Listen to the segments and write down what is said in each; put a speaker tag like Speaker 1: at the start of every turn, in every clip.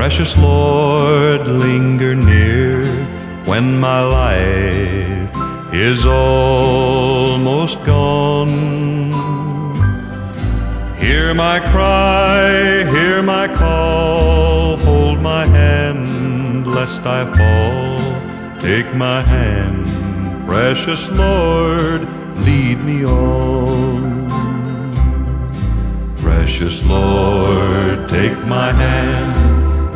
Speaker 1: Precious Lord, linger near when my life is almost gone. Hear my cry, hear my call, hold my hand lest I fall. Take my hand, precious Lord, lead me on. Precious Lord, take my hand,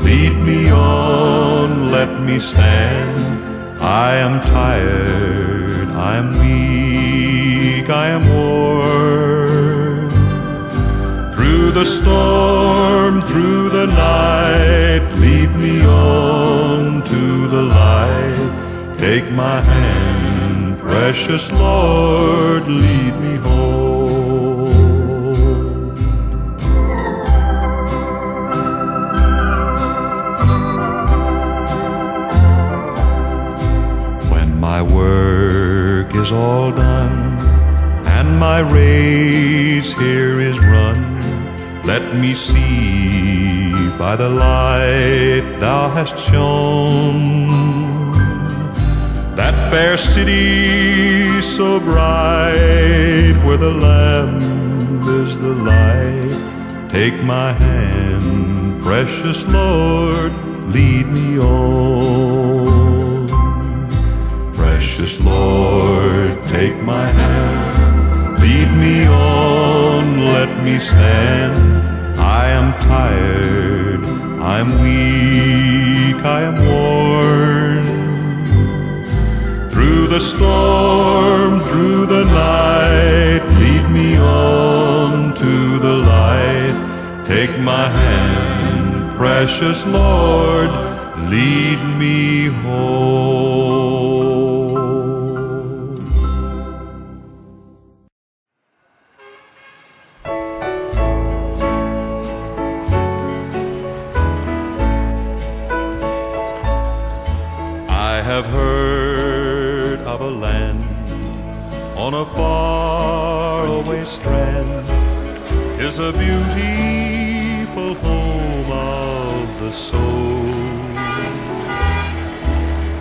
Speaker 1: lead me on, let me stand. I am tired, I am weak, I am worn. Through the storm, through the night, lead me on to the light. Take my hand, precious Lord, lead me home. When my work is all done and my race here is run, let me see by the light thou hast shone that fair city so bright where the Lamb is the light. Take my hand, precious Lord, lead me on. Precious Lord, take my hand, lead me on, let me stand. I am tired, I am weak, I am worn. Through the storm, through the night, lead me on to the light. Take my hand, precious Lord, lead me home. I have heard of a land on a faraway strand. 'Tis a beautiful home of the soul,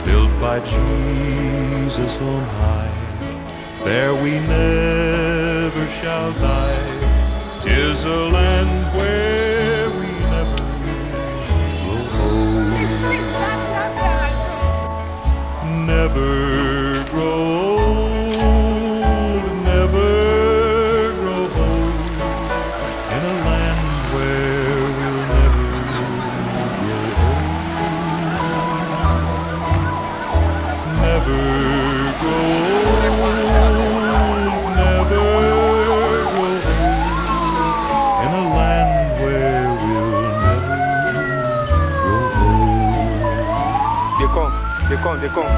Speaker 1: built by Jesus on high. There we never shall die. 'Tis a land where we never grow old. Never grow old, never grow old, in a land where we'll never grow old. Never grow old, never grow old, in a land where we'll never grow old.
Speaker 2: They come.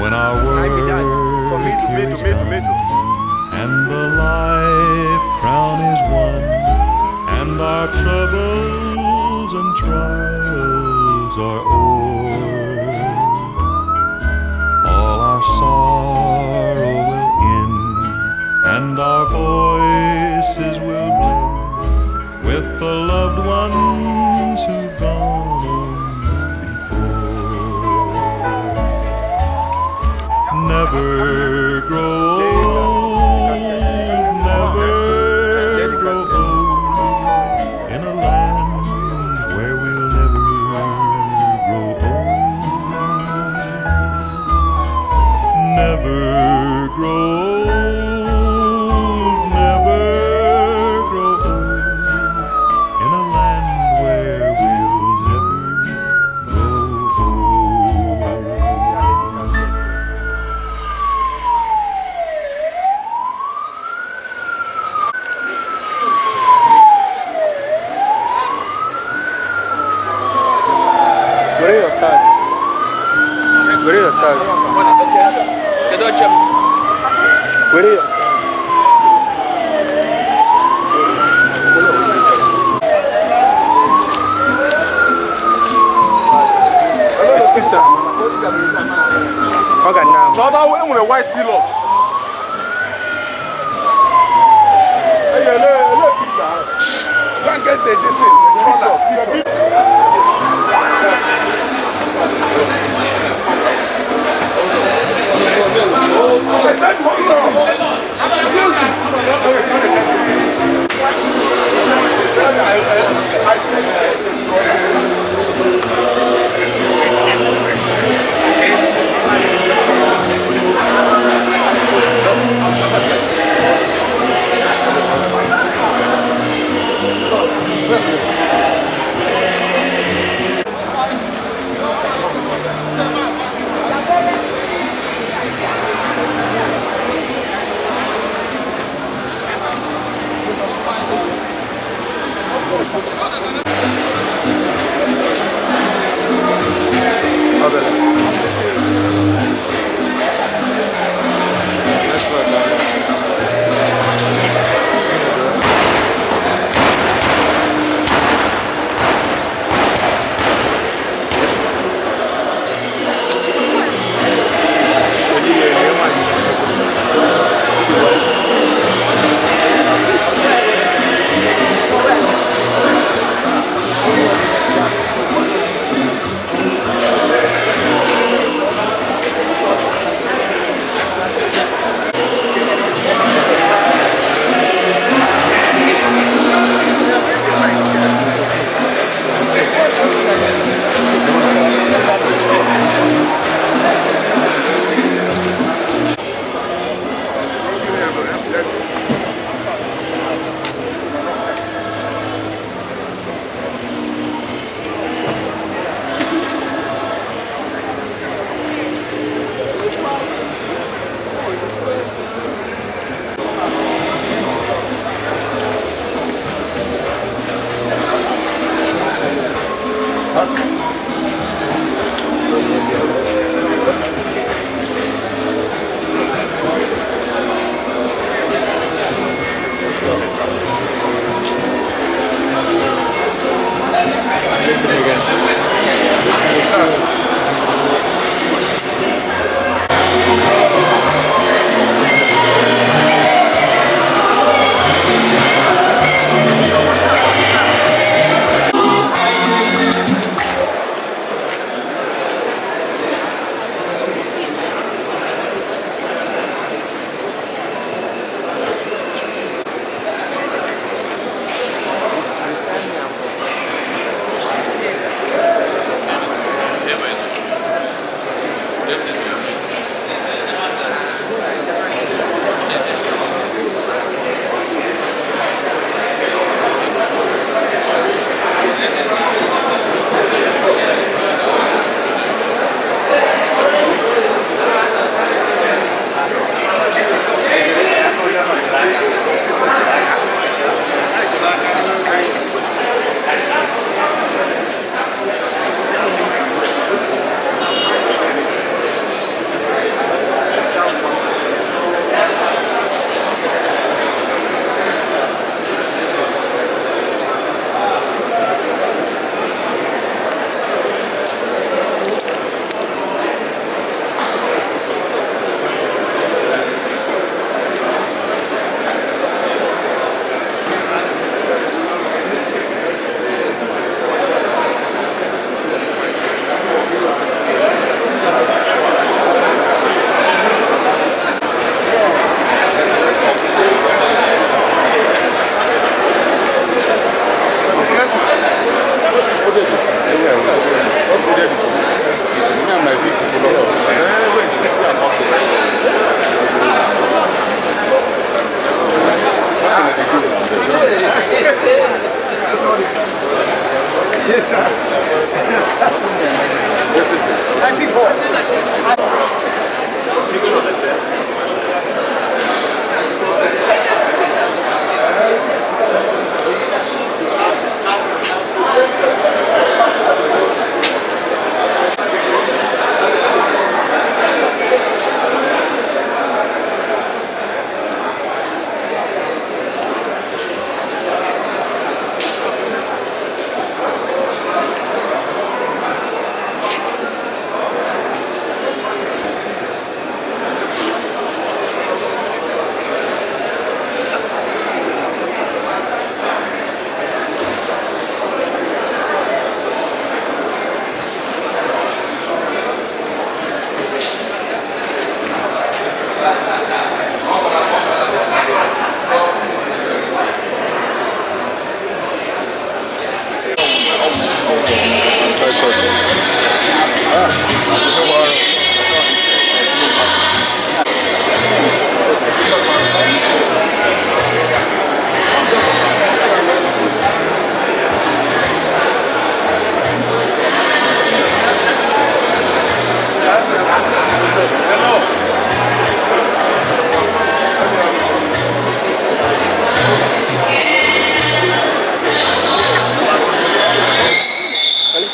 Speaker 1: When our work is done and the life crown is won, and our troubles and trials are o'er, all our sorrow will end, and our voices will blend with the loved ones who've gone on before. Never grow old, never grow old, in a land where we'll never grow old. Never grow old, never grow old, in a land where we'll never grow old.
Speaker 2: Where your tag? Where your tag? Where your? Excuse me. Okay, now.
Speaker 3: So that way with a white T-Locks. Don't get the distance. I said hold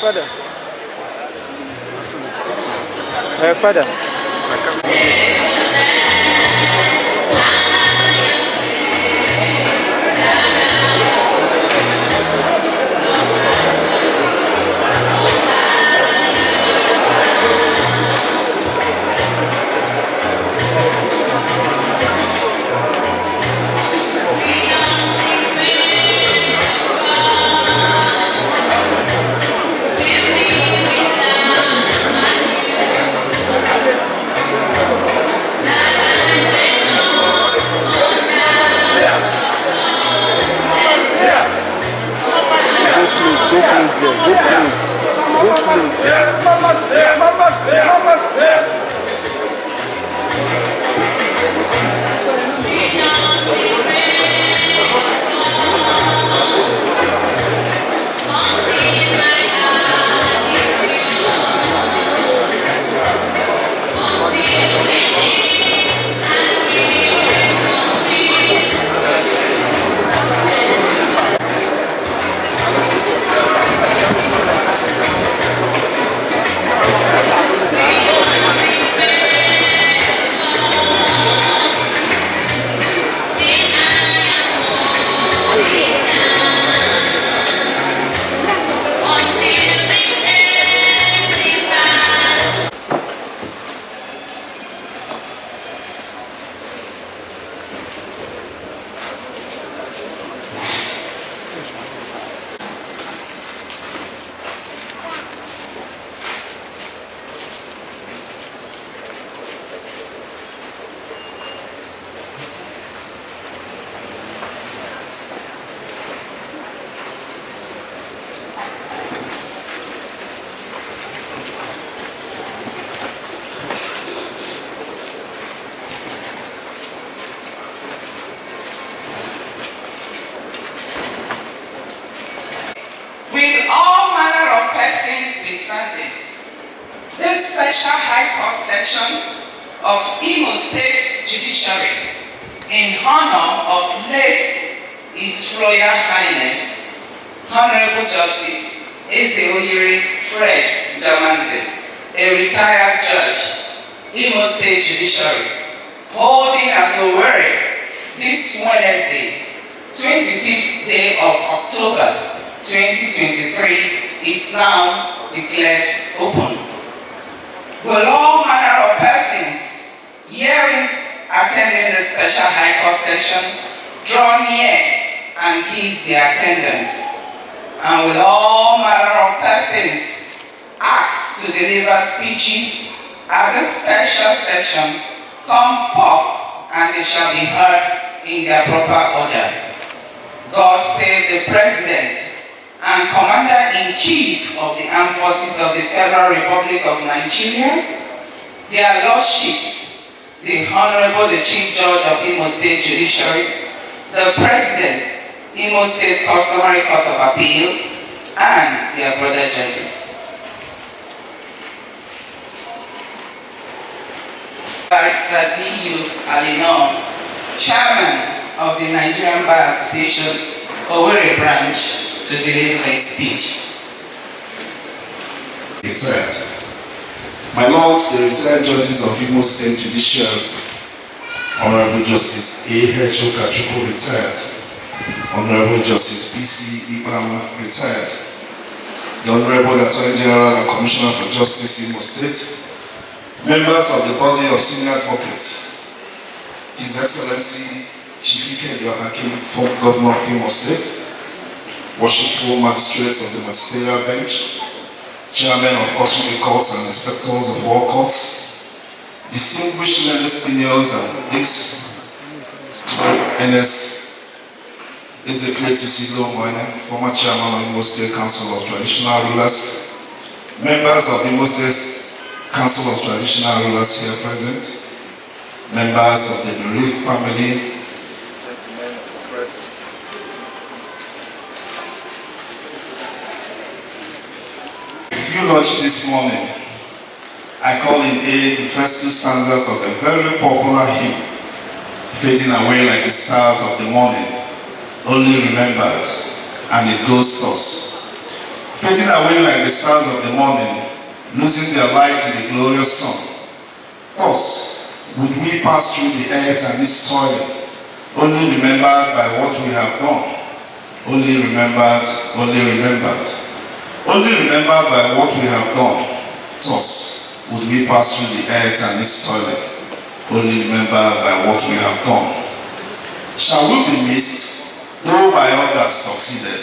Speaker 2: Father. Father.
Speaker 4: This special High Court section of Imo State Judiciary in honor of late His Royal Highness Honorable Justice Eze Oyiri Fred Jamanze, a retired judge, Imo State Judiciary, holding at Owerri this Wednesday, 25th day of October 2023, is now declared open. Will all manner of persons herein attending the special High Court session draw near and give their attendance? And will all manner of persons asked to deliver speeches at this special session come forth, and they shall be heard in their proper order. God save the President and Commander-in-Chief of the Armed Forces of the Federal Republic of Nigeria, their Lordships, the Honorable the Chief Judge of Imo State Judiciary, the President, Imo State Customary Court of Appeal, and their brother judges. Barrister D.U. Alinon, Chairman of the Nigerian Bar Association, Owerri Branch, to deliver a speech.
Speaker 5: Retired. My lords, the retired judges of Imo State Judiciary, Honorable Justice A.H. Okachukwu, retired. Honorable Justice B.C. Ibam, retired. The Honorable Attorney General and Commissioner for Justice, Imo State, members of the body of senior advocates, His Excellency Chief Ike Hakim, former Governor of Imo State, worshipful magistrates of the magisterial bench, chairmen of customary courts and inspectors of all courts, distinguished learned seniors and ex-NS Ezekletu Moine, former chairman of Imo State Council of Traditional Rulers, members of the Imo State Council of Traditional Rulers here present, members of the bereaved family, gentlemen of the press. Eulogy this morning, I call in aid the first two stanzas of the very popular hymn, Fading Away Like the Stars of the Morning, Only Remembered, and it goes thus. Fading away like the stars of the morning, losing their light in the glorious sun. Thus would we pass through the earth and its toiling, only remembered by what we have done, only remembered, only remembered. Only remembered by what we have done. Thus would we pass through the earth and its toiling, only remembered by what we have done. Shall we be missed, though by others succeeded,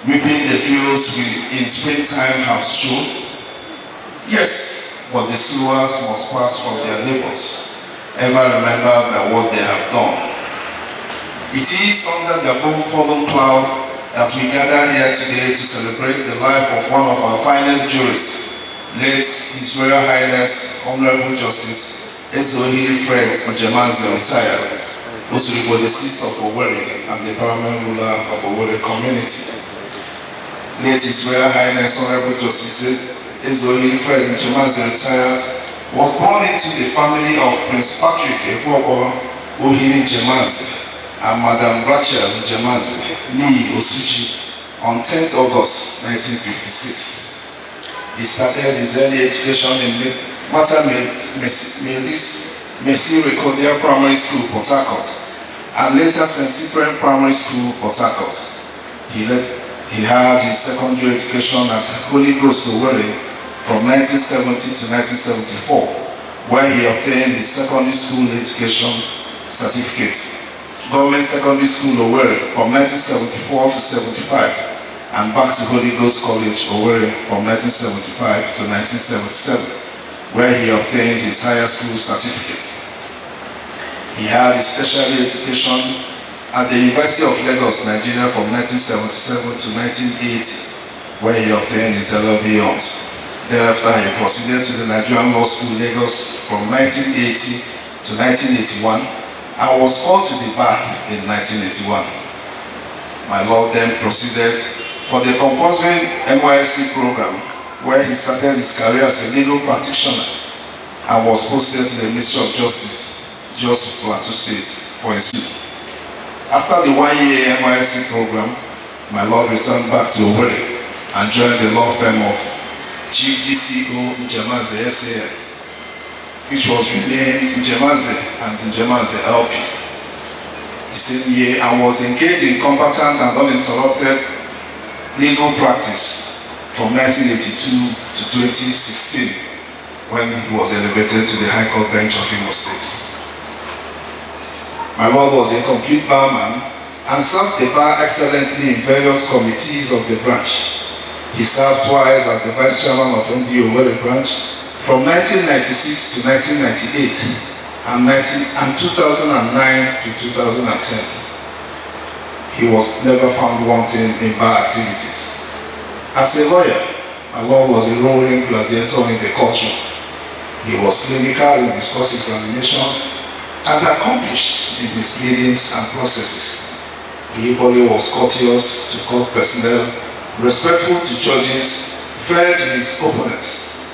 Speaker 5: reaping the fields we in springtime have sown? Yes, but the sowers must pass from their labors, ever remembered by what they have done. It is under the above fallen cloud that we gather here today to celebrate the life of one of our finest jurists, late His Royal Highness Honorable Justice Ezeohili Fred Njemaze retired, Osuribo deceased of Owerri and the paramount ruler of Owerri community. Late His Royal Highness Honorable Justice Ezeohili Fred Njemaze retired was born into the family of Prince Patrick Ekwobo Ohiri Njemaze and Madam Rachel Njemaze Ni Osuji on 10th August 1956. He started his early education in Mata Messi Recordia Primary School, Port Harcourt, and later St. Cyprian Primary School, Port Harcourt. He had his secondary education at Holy Ghost Owerri from 1970 to 1974, where he obtained his secondary school education certificate. Government Secondary School Owerri from 1974 to 75, and back to Holy Ghost College Owerri from 1975 to 1977, where he obtained his higher school certificate. He had his tertiary education at the University of Lagos, Nigeria from 1977 to 1980, where he obtained his LLB honors. Thereafter, he proceeded to the Nigerian Law School, Lagos from 1980 to 1981, and was called to the bar in 1981. My Lord then proceeded for the compulsory NYSC program, where he started his career as a legal practitioner and was posted to the Ministry of Justice, Jos Plateau State, for his youth. After the one-year NYSC program, my Lord returned back to Owerri and joined the law firm of Chief DCO Njemaze SAN, which was renamed Njemaze and Njemaze LP the same year, and was engaged in competent and uninterrupted legal practice from 1982 to 2016, when he was elevated to the High Court bench of Imo State. My Lord was a complete barman and served the bar excellently in various committees of the branch. He served twice as the Vice Chairman of NDO Owerri branch from 1996 to 1998 and 2009 to 2010. He was never found wanting in bar activities. As a lawyer, my Lord was a roaring gladiator in the courtroom. He was clinical in his cross-examinations and accomplished in his pleadings and processes. He equally was courteous to court personnel, respectful to judges, fair to his opponents.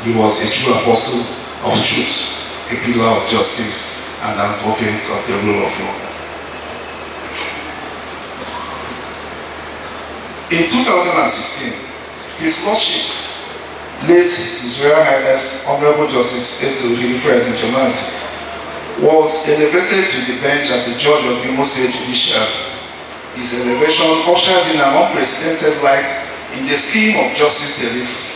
Speaker 5: He was a true apostle of truth, a pillar of justice, and an advocate of the rule of law. In 2016, His Lordship, late His Royal Highness Honorable Justice Ezeohili Fred Njemaze, was elevated to the bench as a judge of the Imo State Judiciary. His elevation ushered in an unprecedented light in the scheme of justice delivery.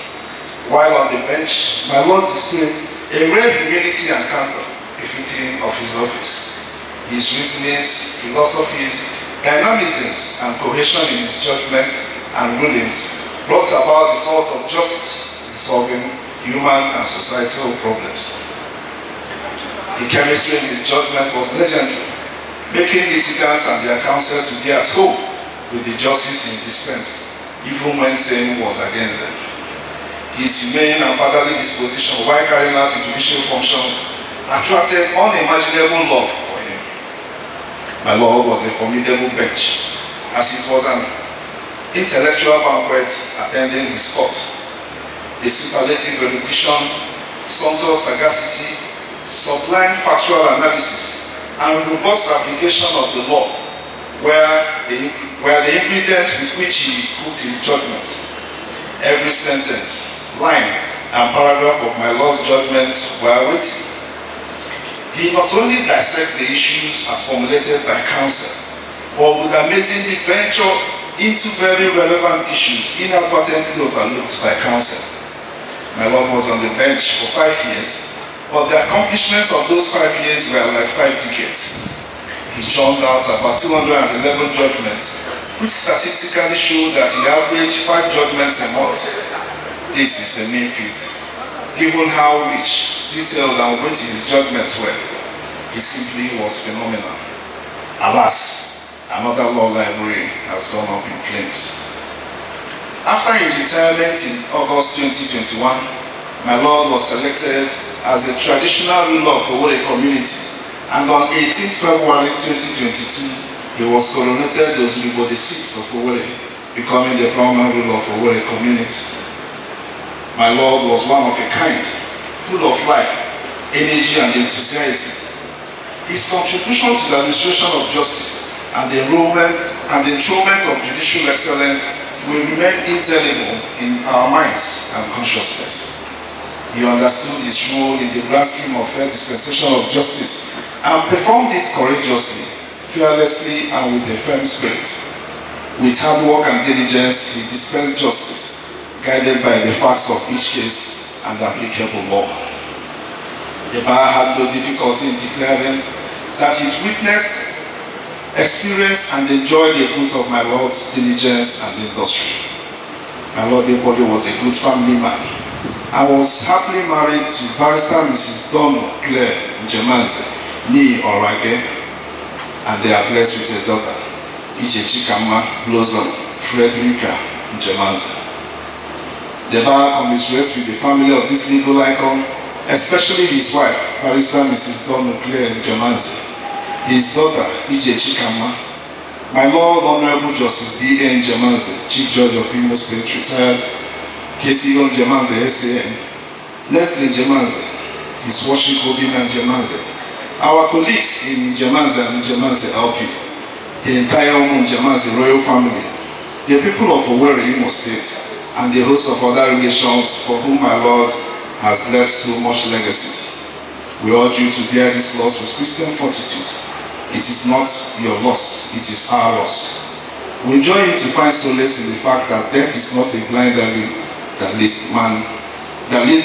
Speaker 5: While on the bench, my Lord displayed a rare humility and candor befitting of his office. His reasonings, philosophies, dynamisms, and cohesion in his judgment and rulings brought about the sort of justice in solving human and societal problems. The chemistry in his judgment was legendary. making litigants and their counsel to be at home with the justice he dispensed, even when sin was against them. His humane and fatherly disposition while carrying out his judicial functions attracted unimaginable love for him. My Lord was a formidable bench, as it was an intellectual banquet attending his court. The superlative erudition, sumptuous sagacity, sublime factual analysis, and robust application of the law were the ingredients with which he cooked his judgments. Every sentence, line, and paragraph of my Lord's judgments were weighty. He not only dissects the issues as formulated by counsel, but would amazingly venture into very relevant issues inadvertently overlooked by counsel. My Lord was on the bench for 5 years, but the accomplishments of those 5 years were like 5 decades. He churned out about 211 judgments, which statistically show that he averaged 5 judgments a month. This is a main feat, given how rich, detailed, and weighty his judgments were. He simply was phenomenal. Alas, another law library has gone up in flames. After his retirement in August 2021, my Lord was selected as the traditional ruler of Owerri community, and on 18th February 2022, he was coronated as Ozugbo the 6th of Owerri, becoming the paramount ruler of Owerri community. My Lord was one of a kind, full of life, energy, and enthusiasm. His contribution to the administration of justice and the enthronement of judicial excellence will remain indelible in our minds and consciousness. He understood his role in the grand scheme of fair dispensation of justice and performed it courageously, fearlessly, and with a firm spirit. With hard work and diligence, he dispensed justice, guided by the facts of each case and applicable law. The bar had no difficulty in declaring that it witnessed, experienced, and enjoyed the fruits of my Lord's diligence and industry. My Lord Eboli was a good family man. I was happily married to Barrister Mrs. Don Claire Njemanze, Nee Orage, and they are blessed with a daughter, Ije Chikama Blossom Frederica Njemanze. The bar commiserates with the family of this legal icon, especially his wife, Barrister Mrs. Don Claire Njemanze, his daughter, Ije Chikama, my Lord Honorable Justice B.A. Njemanze, Chief Judge of Imo State, retired, KCO Njemanze, SAN, Leslie Njemanze, His Worship Obina Njemanze, our colleagues in Njemanze and Njemanze LP, the entire Njemanze royal family, the people of Owerri, Imo State, and the host of other relations for whom my Lord has left so much legacies. We urge you to bear this loss with Christian fortitude. It is not your loss, it is our loss. We enjoy you to find solace in the fact that death is not a blind alley that leads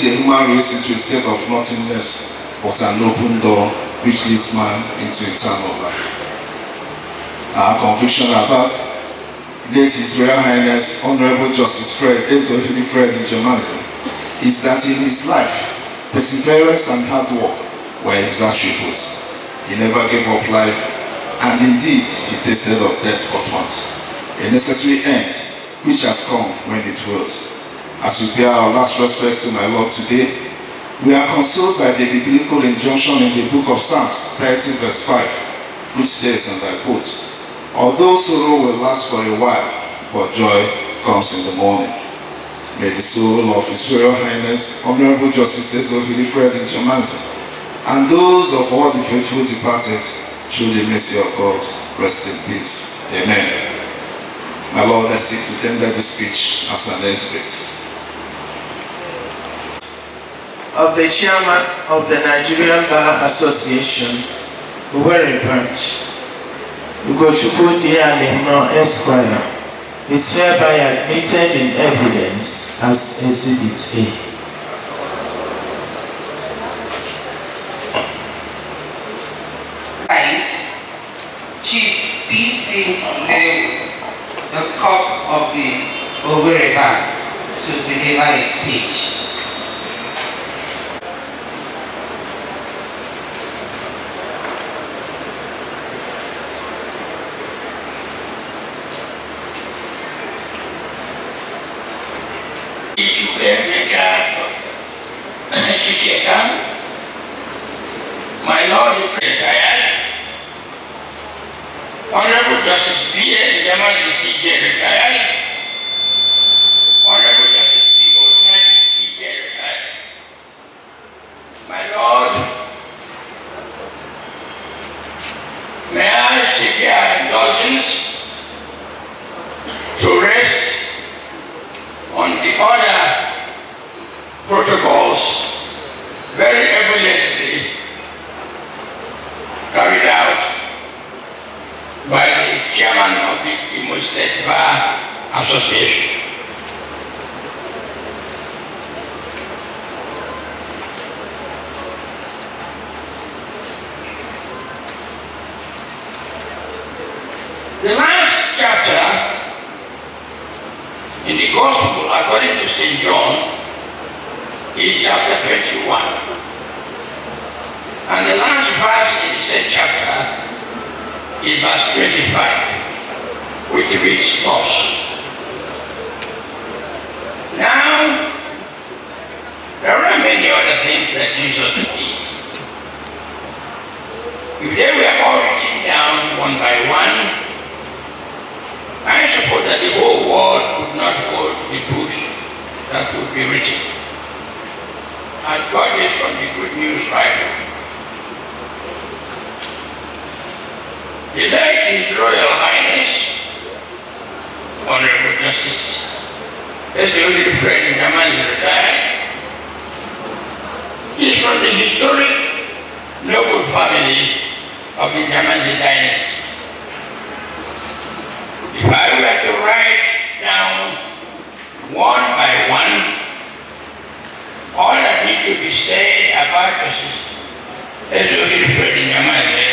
Speaker 5: the human race into a state of nothingness, but an open door which leads man into eternal life. Our conviction about late His Royal Highness Honorable Justice Fred Ezohili Fred Njemanze is that in his life, perseverance and hard work were his attributes. He never gave up life, and indeed, he tasted of death but once. A necessary end, which has come when it will. As we pay our last respects to my Lord today, we are consoled by the biblical injunction in the book of Psalms 30 verse 5, which says, and I quote, "Although sorrow will last for a while, but joy comes in the morning." May the soul of His Royal Highness Honorable Justice Ezohili Fred Njemanze and those of all the faithful departed through the mercy of God rest in peace. Amen. My Lord, I seek to tender this speech as an exhibit
Speaker 6: of the chairman of the Nigerian Bar Association, Owerri Branch, Ugochukwu Dialino Esquire, is hereby admitted in evidence as Exhibit A.
Speaker 4: Chief B.C. the cock of the Owerri Bar, to deliver his speech.
Speaker 7: My Lord, the President, Honorable Justice B.A. Jamal C.J. retired, Honorable Justice P.O. United C.J. retired. My Lord, may I seek your indulgence to rest on the other protocols very evidently carried out by the chairman of the Imo State Bar Association. The last chapter in the Gospel according to St. John is chapter 21. And the last verse in the same chapter is verse 25, which reads thus. Now, there are many other things that Jesus did. If they were all written down one by one, I suppose that the whole world could not hold the books that would be written. I got this from the Good News Bible. The late His Royal Highness, Honorable Justice S.O. Fred Ndamanje retired. He is from the historic noble family of the Ndamanje dynasty. If I were to write down one by one all that needs to be said about Justice S.O. Fred Ndamanje,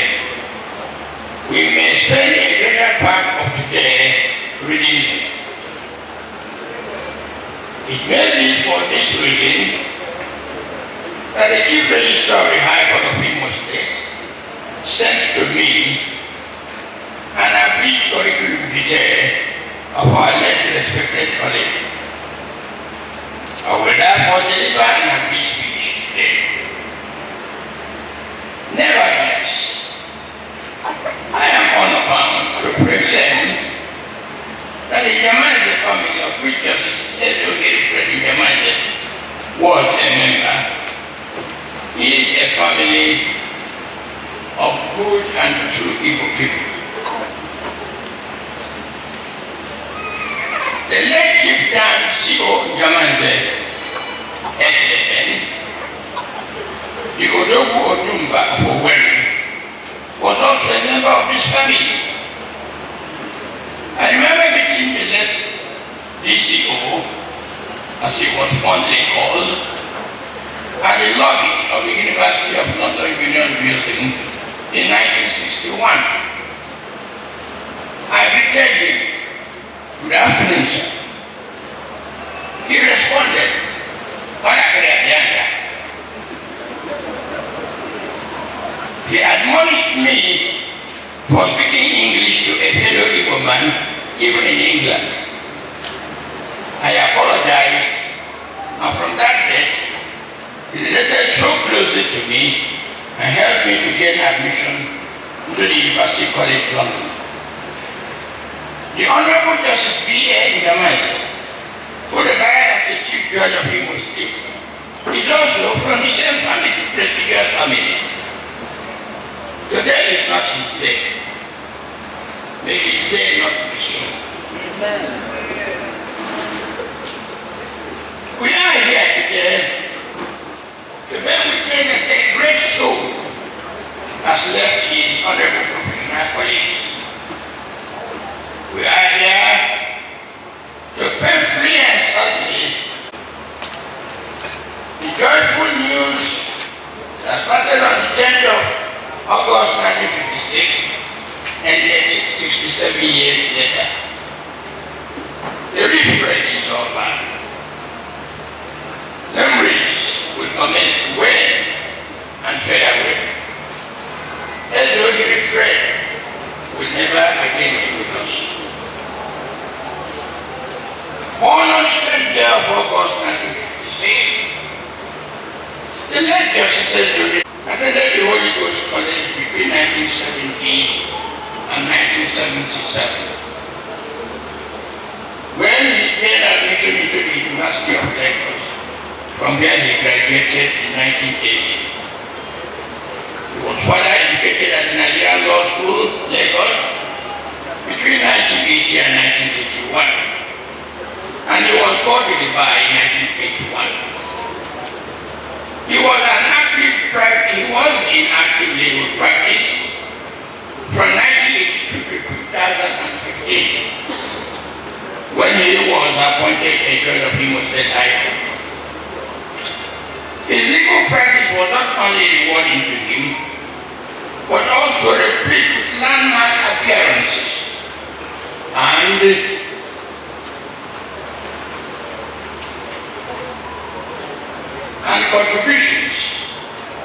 Speaker 7: we may spend a greater part of today reading them. It may be for this reason that the Chief Registrar of the High Court of Imo State sent to me an abridged curriculum vitae of our late respected colleague. I will therefore deliver an abridged speech today. Nevertheless, I am honor-bound to proclaim that the Ndamanje family of which Justice S.O. Fred Ndamanje was a member is a family of good and true Igbo people. The late Chief Dan C.O. Ndamanje, S.A.N., the Odogwu Odumba of Owerri, was also a member of this family. I remember meeting the late DCO, as he was fondly called, at the lobby of the University of London Union Building in 1961. I greeted him. Good afternoon, sir. He responded, he admonished me for speaking English to a fellow Igbo man, even in England. I apologized, and from that date, he related so closely to me and helped me to gain admission to the University College London. The Honorable Justice B.A. Ndamanje, who retired as the Chief Judge of Imo State, is also from the same family, prestigious family. Today is not his day. May his day not be so. We are here today to bear witness that a great soul has left his honorable professional colleagues. We are here to painfully and sadly the joyful news that started on the 10th of August 1956 ended 67 years later. The refrain is over. Memories will commence to wane and fade away. As though the refrain will never again be with us. Born on the 10th day of August 1956, The late Justice attended the Holy Ghost College between 1917 and 1977. When he gained admission into the University of Lagos, from where he graduated in 1980. He was further educated at the Nigerian Law School, Lagos, between 1980 and 1981. And he was called to the bar in 1981. He was in active legal practice from 1982 to 2015, when he was appointed a judge of Imo State High Court. His legal practice was not only rewarding to him, but also replete with landmark appearances and contributions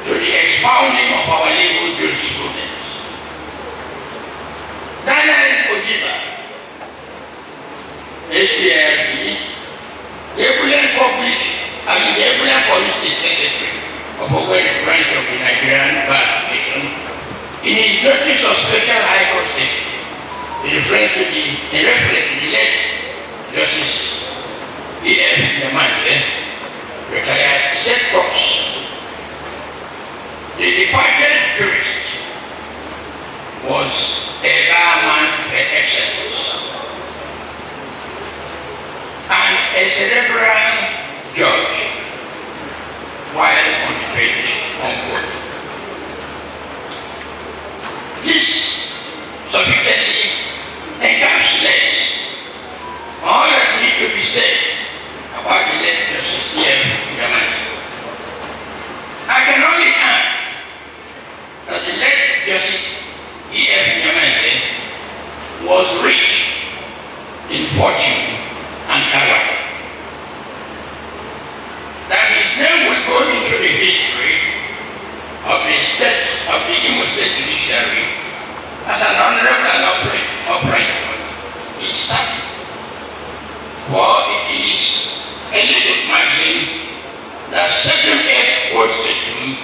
Speaker 7: to the expounding of our legal jurisprudence. Daniel Ojiba, ACLB, the Ebullient Policy Secretary of Owerri branch of the Nigerian Bar Association, in his notice of special High Court station, in reference to the late Justice E.F. Nyamande, retired, said thus: the departed jurist was a barman per excellence and a cerebral judge while on the bench, unquote. This sufficiently encapsulates all that needs to be said about the late Justice E.F. Nyamande. I can only add that the late Justice E.F. Nyamande was rich in fortune and character. That his name will go into the history of the Imo State Judiciary as an honorable and upright one is certain. For it is a little magazine that certain earth quotes him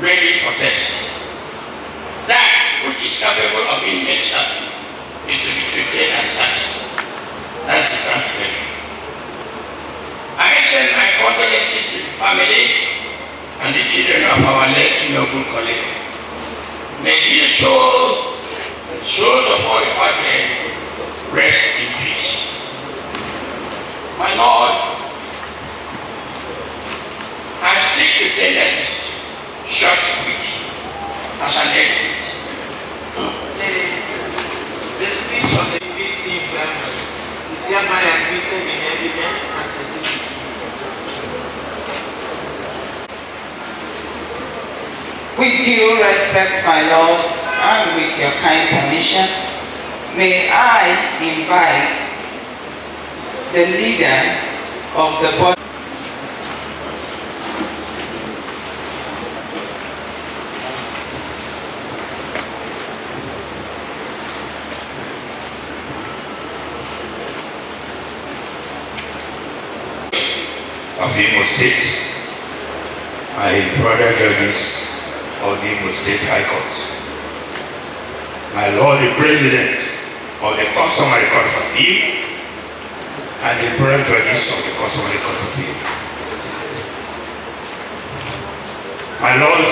Speaker 7: ready for test. That which is capable of being made certain is to be treated as certain. That's the translation. I send my condolences to the family and the children of our late noble colleague. May his soul and souls of all departed rest in peace. My Lord, I seek to tender this short speech as an exit.
Speaker 6: The speech of the BC family is hereby admitted in evidence as exhibit.
Speaker 4: With due respect, my Lord, and with your kind permission, may I invite the leader of the body.
Speaker 8: Of Imo State, my brother judges of the Imo State High Court, my Lord the President of the Customary Court of Appeal, and the brother judges of the Customary Court of Appeal. My Lords,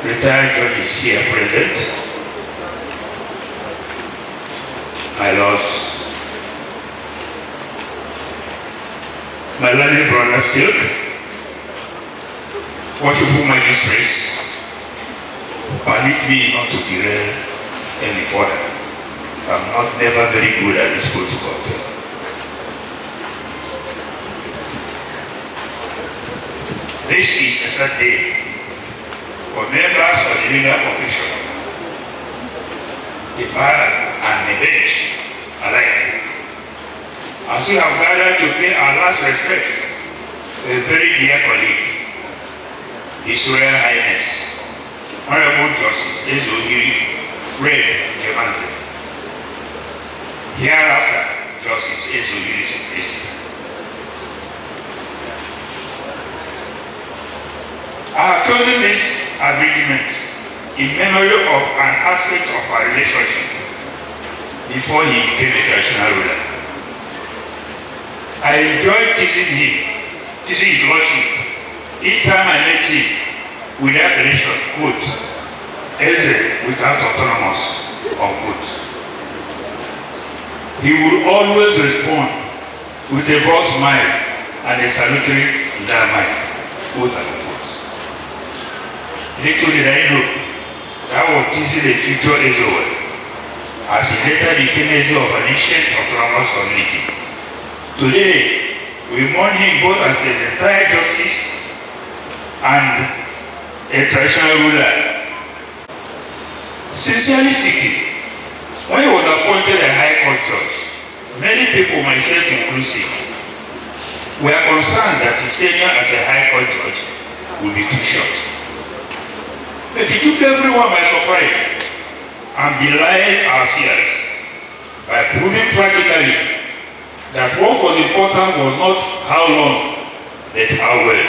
Speaker 8: retired judges here present, my Lords, my lovely brother Silk, worshipful magistrates, permit me not to derail any further. I'm never very good at this protocol thing. This is a sad day for members of the legal profession, the bar and the bench alike, as we have gathered to pay our last respects to a very dear colleague, His Royal Highness, Honorable Justice Ezohiri Fred Nyamande. Hereafter, Justice Ezohiri Simplicity. I have chosen this agreement in memory of an aspect of our relationship before he became a traditional ruler. I enjoyed teaching his lordship. Each time I met him with the appellation, quote, Eze without autonomous, unquote. He would always respond with a broad smile and a salutary dynamite, quote unquote. Little did I know that was teasing the future Ezoel, as he later became Ezo of an ancient autonomous community. Today, we mourn him both as a retired justice and a traditional ruler. Sincerely speaking, when he was appointed a High Court judge, many people, myself inclusive, were concerned that his tenure as a High Court judge would be too short. But he took everyone by surprise and belied our fears by proving practically that what was important was not how long, but how well.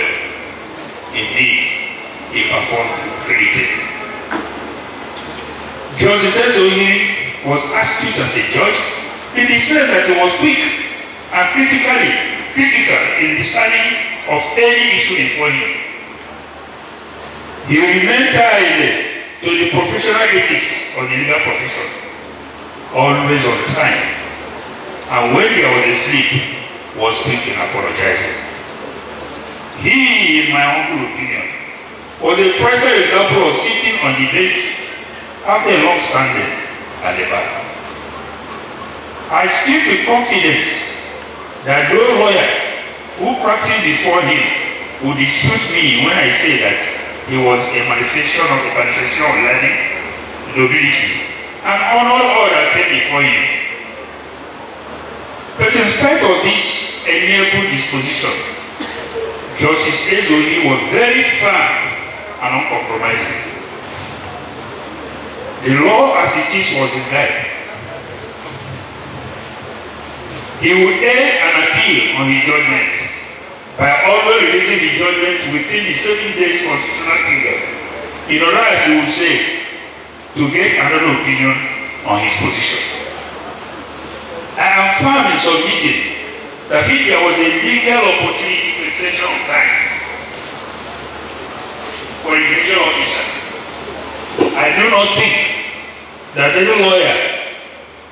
Speaker 8: Indeed, he performed brilliantly. Justice Ezohiri was astute as a judge in the sense that he was quick and critical in deciding of any issue before him. He remained tied to the professional ethics of the legal profession, always on time, and when there was a slip, was quick in apologizing. He, in my humble opinion, was a private example of sitting on the bench after a long standing at the bar. I speak with confidence that no lawyer who practiced before him would dispute me when I say that he was a manifestation of learning, nobility, and honored all that came before him. But in spite of this amiable disposition, Justice Ezohiri was very firm and uncompromising. The law as it is was his guide. He would air an appeal on his judgment by always releasing the judgment within the 7 days constitutional period, in order, as he would say, to get another opinion on his position. I am firm in submitting that if there was a legal opportunity for extension of time for a judicial officer, I do not think that any lawyer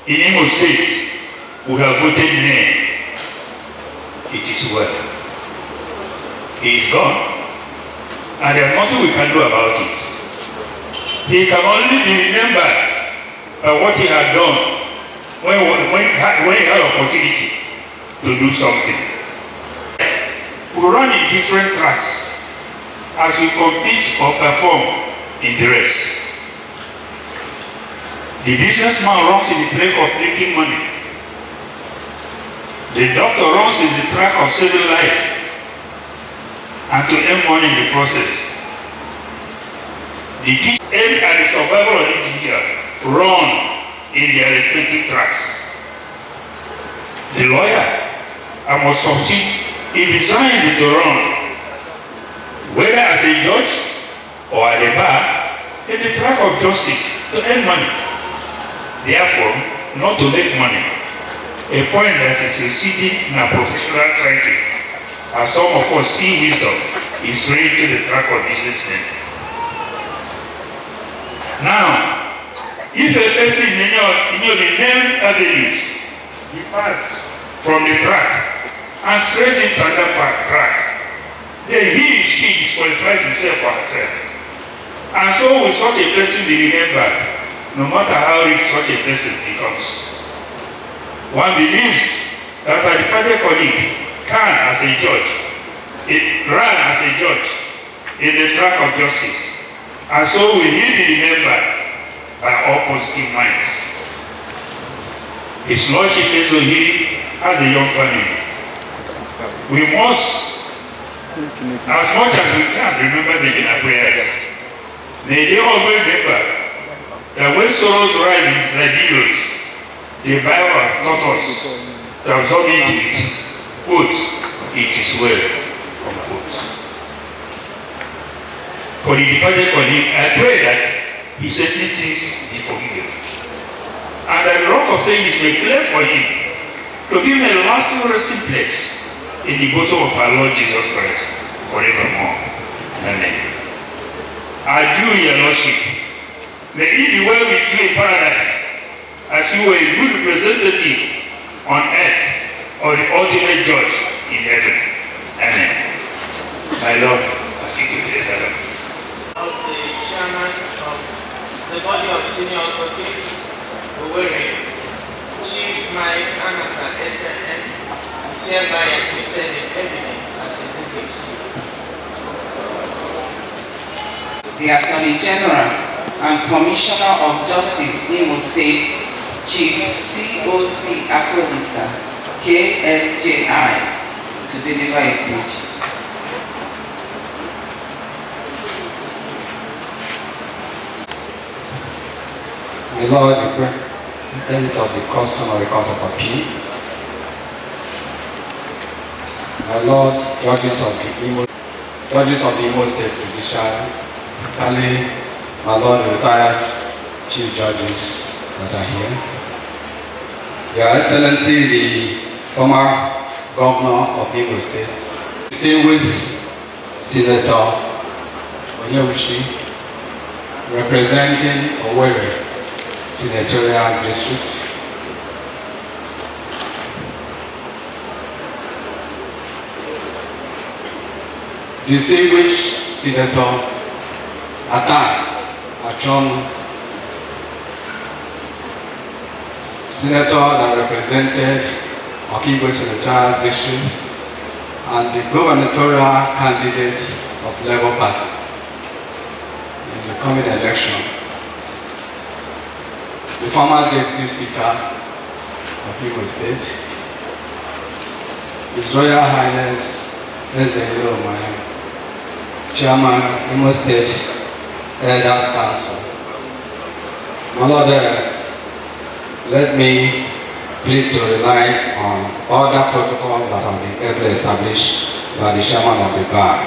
Speaker 8: in Imo State would have voted nay. It is well. He is gone, and there is nothing we can do about it. He can only be remembered by what he had done when he had opportunity to do something. We run in different tracks as we compete or perform in the race. The businessman runs in the track of making money. The doctor runs in the track of saving life and to earn money in the process. The teacher aim at the survival of the individual run in their respective tracks. The lawyer, I must succeed, he designed to run, whether as a judge or at the bar, in the track of justice to earn money. Therefore, not to make money, a point that is succeeding in a professional training, as some of us see wisdom is straight to the track of businessmen. Now, if a person in the named avenues, he passes from the track and strays into another track, then he or she disqualifies himself or herself. And so will such a person be remembered, no matter how rich such a person becomes. One believes that a departed colleague can, as a judge, run as a judge in the track of justice, and so will he be remembered by all positive minds. His Lordship Ezohiri has a young family. We must, as much as we can, remember them in our prayers. May they always remember that when sorrows rise like billows, the Bible taught us that absorbing to it, quote, it is well, unquote. For the departed colleague, I pray that his ethnicities be forgiven. And that the rock of ages may clear for him to give him a lasting resting place in the bosom of our Lord Jesus Christ forevermore. Amen. Adieu, your Lordship. May it be well with you in paradise, as you were a good representative on earth of the ultimate judge in heaven. Amen. My Lord, I seek you to heaven.
Speaker 6: Of the chairman of the body of senior advocates, Owerri, Chief Mike Anaka SNN, is hereby admitted in evidence as Exhibit C.
Speaker 4: The Attorney General and Commissioner of Justice, Imo State, Chief COC Akwelisa, KSJI, to deliver his speech.
Speaker 9: My Lord, the President of the Customary Court of Appeal, my Lords, Judges of the Imo State Judiciary, and my Lord, retired Chief Judges that are here, Your Excellency, the former Governor of Imo State, distinguished Senator Onyewuchi, representing Owerri Senatorial District, distinguished Senator Achon, Senator that represented Okigwe Senatorial District and the gubernatorial candidate of Labour Party in the coming election, the former Deputy Speaker of Imo State, His Royal Highness President Olomaya, Chairman Imo State Elders Council. My Lord, let me plead to rely on all the protocols that have been ever established by the Chairman of the Bar,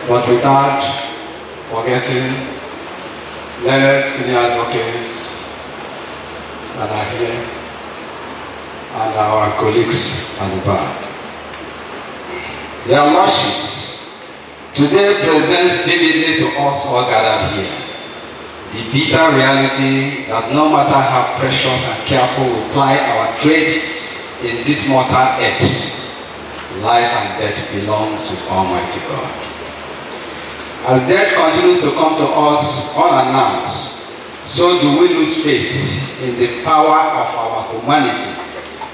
Speaker 9: but without forgetting learned senior advocates that are here and our colleagues at the bar. Their Lordships, today presents vividly to us all gathered here the bitter reality that no matter how precious and careful we ply our trade in this mortal earth, life and death belongs to Almighty God. As death continues to come to us unannounced, so do we lose faith in the power of our humanity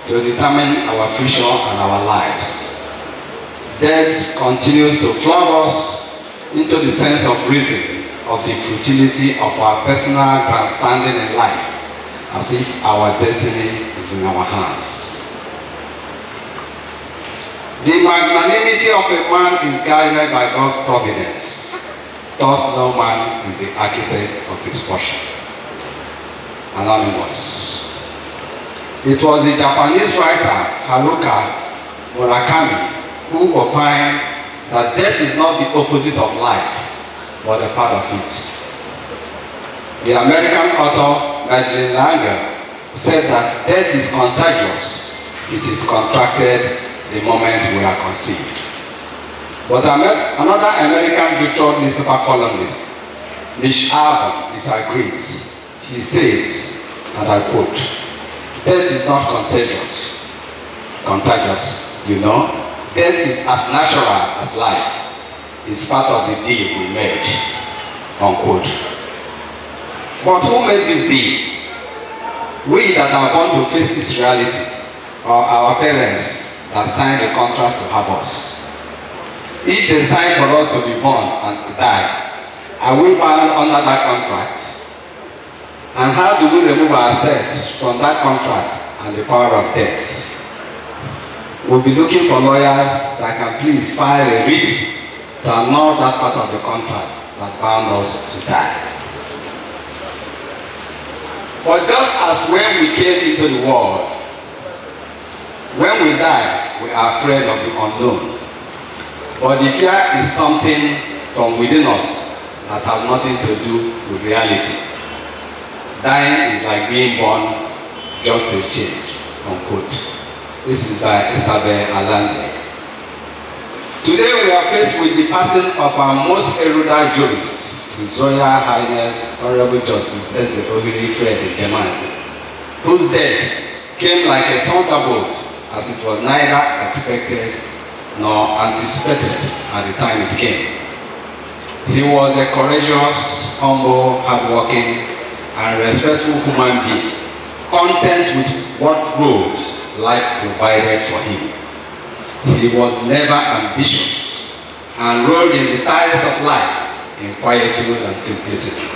Speaker 9: to determine our future and our lives. Death continues to flog us into the sense of reason of the futility of our personal grandstanding in life, as if our destiny is in our hands. The magnanimity of a man is guided by God's providence. Thus no man is the architect of his portion. Anonymous. It was the Japanese writer Haruka Murakami who opined that death is not the opposite of life, but a part of it. The American author Madeleine L'Engle said that death is contagious. It is contracted the moment we are conceived. But another American Detroit newspaper columnist, Mitch Albom, disagrees. He says, and I quote, "Death is not contagious. You know, death is as natural as life. It's part of the deal we made," unquote. But who made this deal? We that are born to face this reality, or our parents that signed the contract to have us? If they signed for us to be born and to die, are we bound under that contract? And how do we remove ourselves from that contract and the power of death? We'll be looking for lawyers that can please file a writ to annul that part of the contract that bound us to die. But just as when we came into the world, when we die, we are afraid of the unknown. But the fear is something from within us that have nothing to do with reality. Dying is like being born, just exchange, unquote. This is by Isabel Allende. Today we are faced with the passing of our most erudite jurist, His Royal Highness Honorable Justice Ezra Ohiri Fred Ejemani, whose death came like a thunderbolt, as it was neither expected nor anticipated at the time it came. He was a courageous, humble, hardworking, and respectful human being, content with what roles life provided for him. He was never ambitious and rode in the tides of life in quietude and simplicity.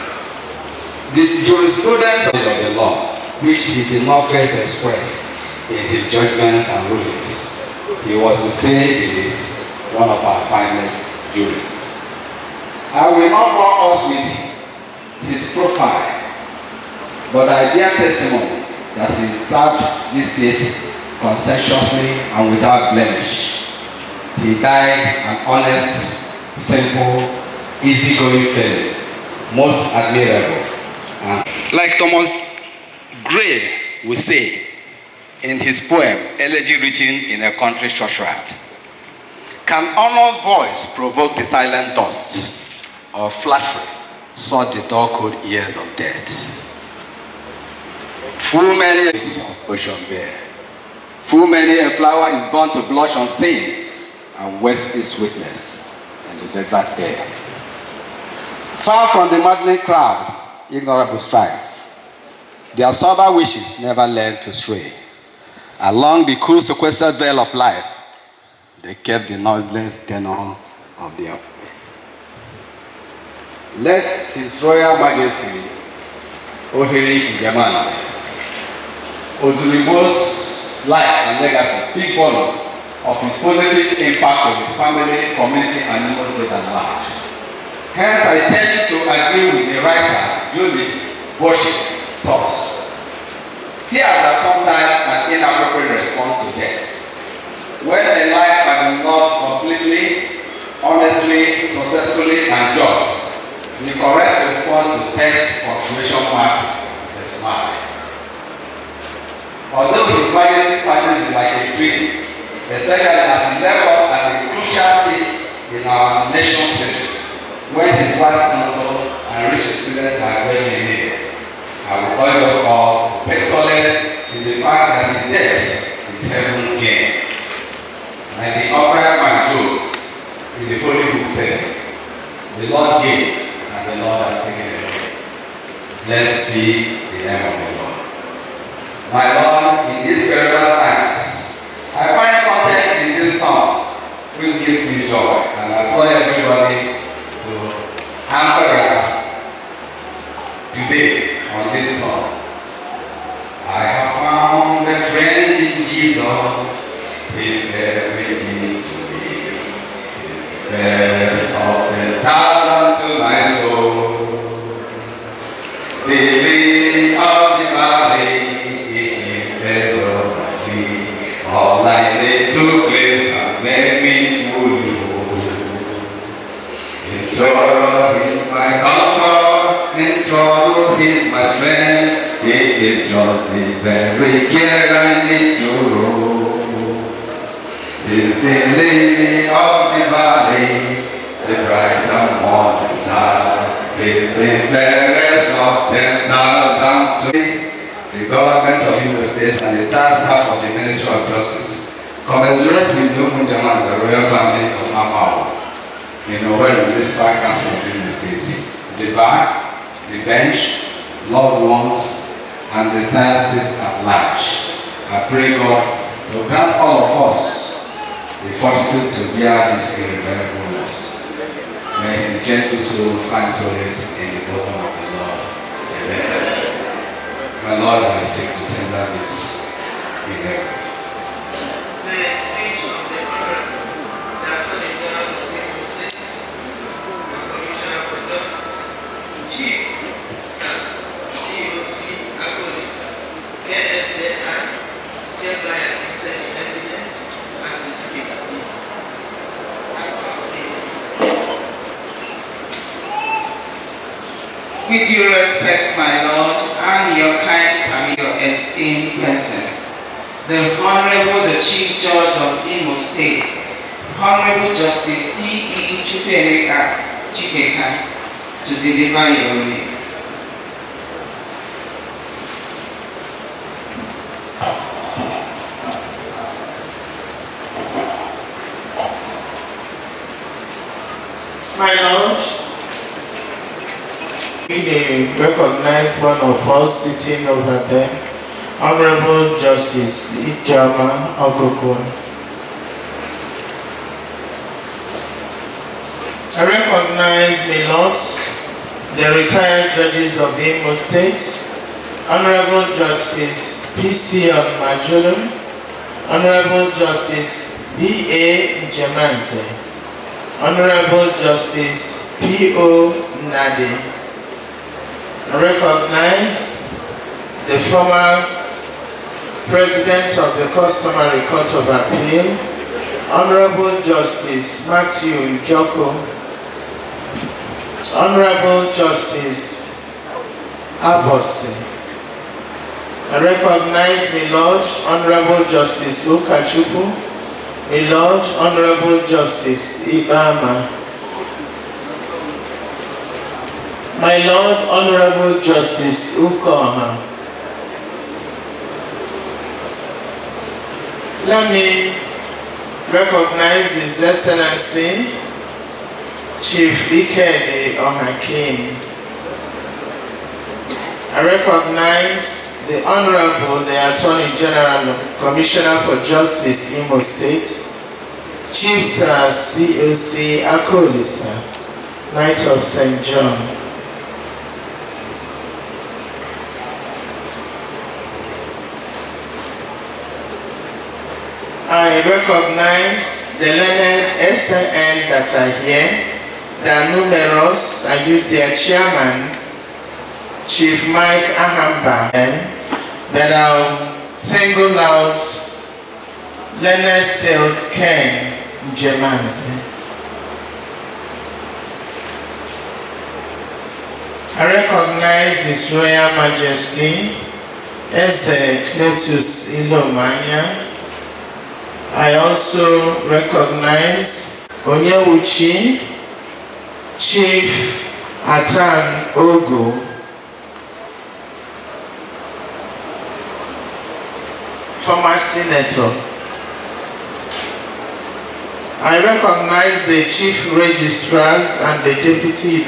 Speaker 9: The jurisprudence of the law, which he did not fail to express in his judgments and rulings, he was to say he is one of our finest jurists. I will not bore us with his profile, but I bear testimony that he served this state conscientiously and without blemish. He died an honest, simple, easygoing fellow, most admirable. Like Thomas Gray would say in his poem, Elegy Written in a Country Churchyard, can honor's voice provoke the silent dust, or flattery sought the dull-cold ears of death? Full many of ocean bear, full many a flower is born to blush unseen and waste its sweetness in the desert air. Far from the maddening crowd, ignorable strife, their sober wishes never learned to stray. Along the cool sequestered veil of life, they kept the noiseless tenor of their way. Let His Royal Majesty Ohiri Ejemani Ozurigbo's life and legacy speak volumes of his positive impact on his family, community, and Imo State at large. Hence, I tend to agree with the writer, Julie Bosch thoughts. Tears are sometimes an inappropriate response to death. When a life has been loved completely, honestly, successfully, and just, the correct response to death's punctuation mark is a smile. Although His Majesty's passing is like a dream, especially as he left us at a crucial stage in our nation's history, when his wise counsel and rich students are very needed, I will urge us all to take solace in the fact that his death is heaven's gain. Like the upright man Job in the Holy Book said, the Lord gave and the Lord has taken away. Blessed be the name of the Lord. My Lord, in these perilous times, I find content in this song, which gives me joy, and I implore everybody to anchor today on this song. I have found a friend in Jesus, He's everything to me. He's the fairest of 10,000 to my soul. The lily of the valley, all I need to cleanse and make me fully whole. In sorrow He's my comfort, in trouble He's my strength. He is just the very care I need to know. He's the lily of the valley, the bright and morning star. He's the fairest of 10,000 to me. The government of Imo State and the task half of the Ministry of Justice commensurate with the Omunjama as the royal family of Amawo in Owerri Municipal Council of Imo State. The bar, the bench, loved ones, and the science state at large. I pray God to grant all of us the fortitude to bear this irreversible loss. May His gentle soul find solace in the bosom of the Lord. Amen. My Lord, I seek to tender this in exile.
Speaker 6: The speech of the Honorable Attorney General of Imo State and Commissioner for Justice, Chief COC Akolisa, KSJI, said by admitted evidence as he speaks.
Speaker 4: With due respect, my Lord, and your kind and your esteemed person, the Honorable, the Chief Judge of Imo State, Honorable Justice T.E. Chukwuemeka Chikeka, to deliver your name.
Speaker 6: My Lord, we recognize one of us sitting over there, Honorable Justice Ijama Ogoko. I recognize the lords, the retired judges of Imo State, Honorable Justice P.C. Majulu, Honorable Justice B.A. Njemanse, Honorable Justice P.O. Nadi. I recognize the former President of the Customary Court of Appeal, Honorable Justice Matthew Joko, Honorable Justice Abosi. I recognize my Lord, Honorable Justice Ukachukwu, my Lord, Honorable Justice Ibama, my Lord, Honorable Justice Ukoha. Let me recognize His Excellency, Chief Ikede Ohakim. I recognize the Honorable, the Attorney General, Commissioner for Justice, Imo State, Chief Sir COC Akolisa, Knight of St. John. I recognize the learned SNN that are here. They are numerous. I use their chairman, Chief Mike Ahamba, that I'll single out Leonard Silk Ken Njemanse. I recognize His Royal Majesty Eze Cletus Ilomanya. I also recognize Onyewuchi Chief Atan Ogo, former senator. I recognize the chief registrars and the deputy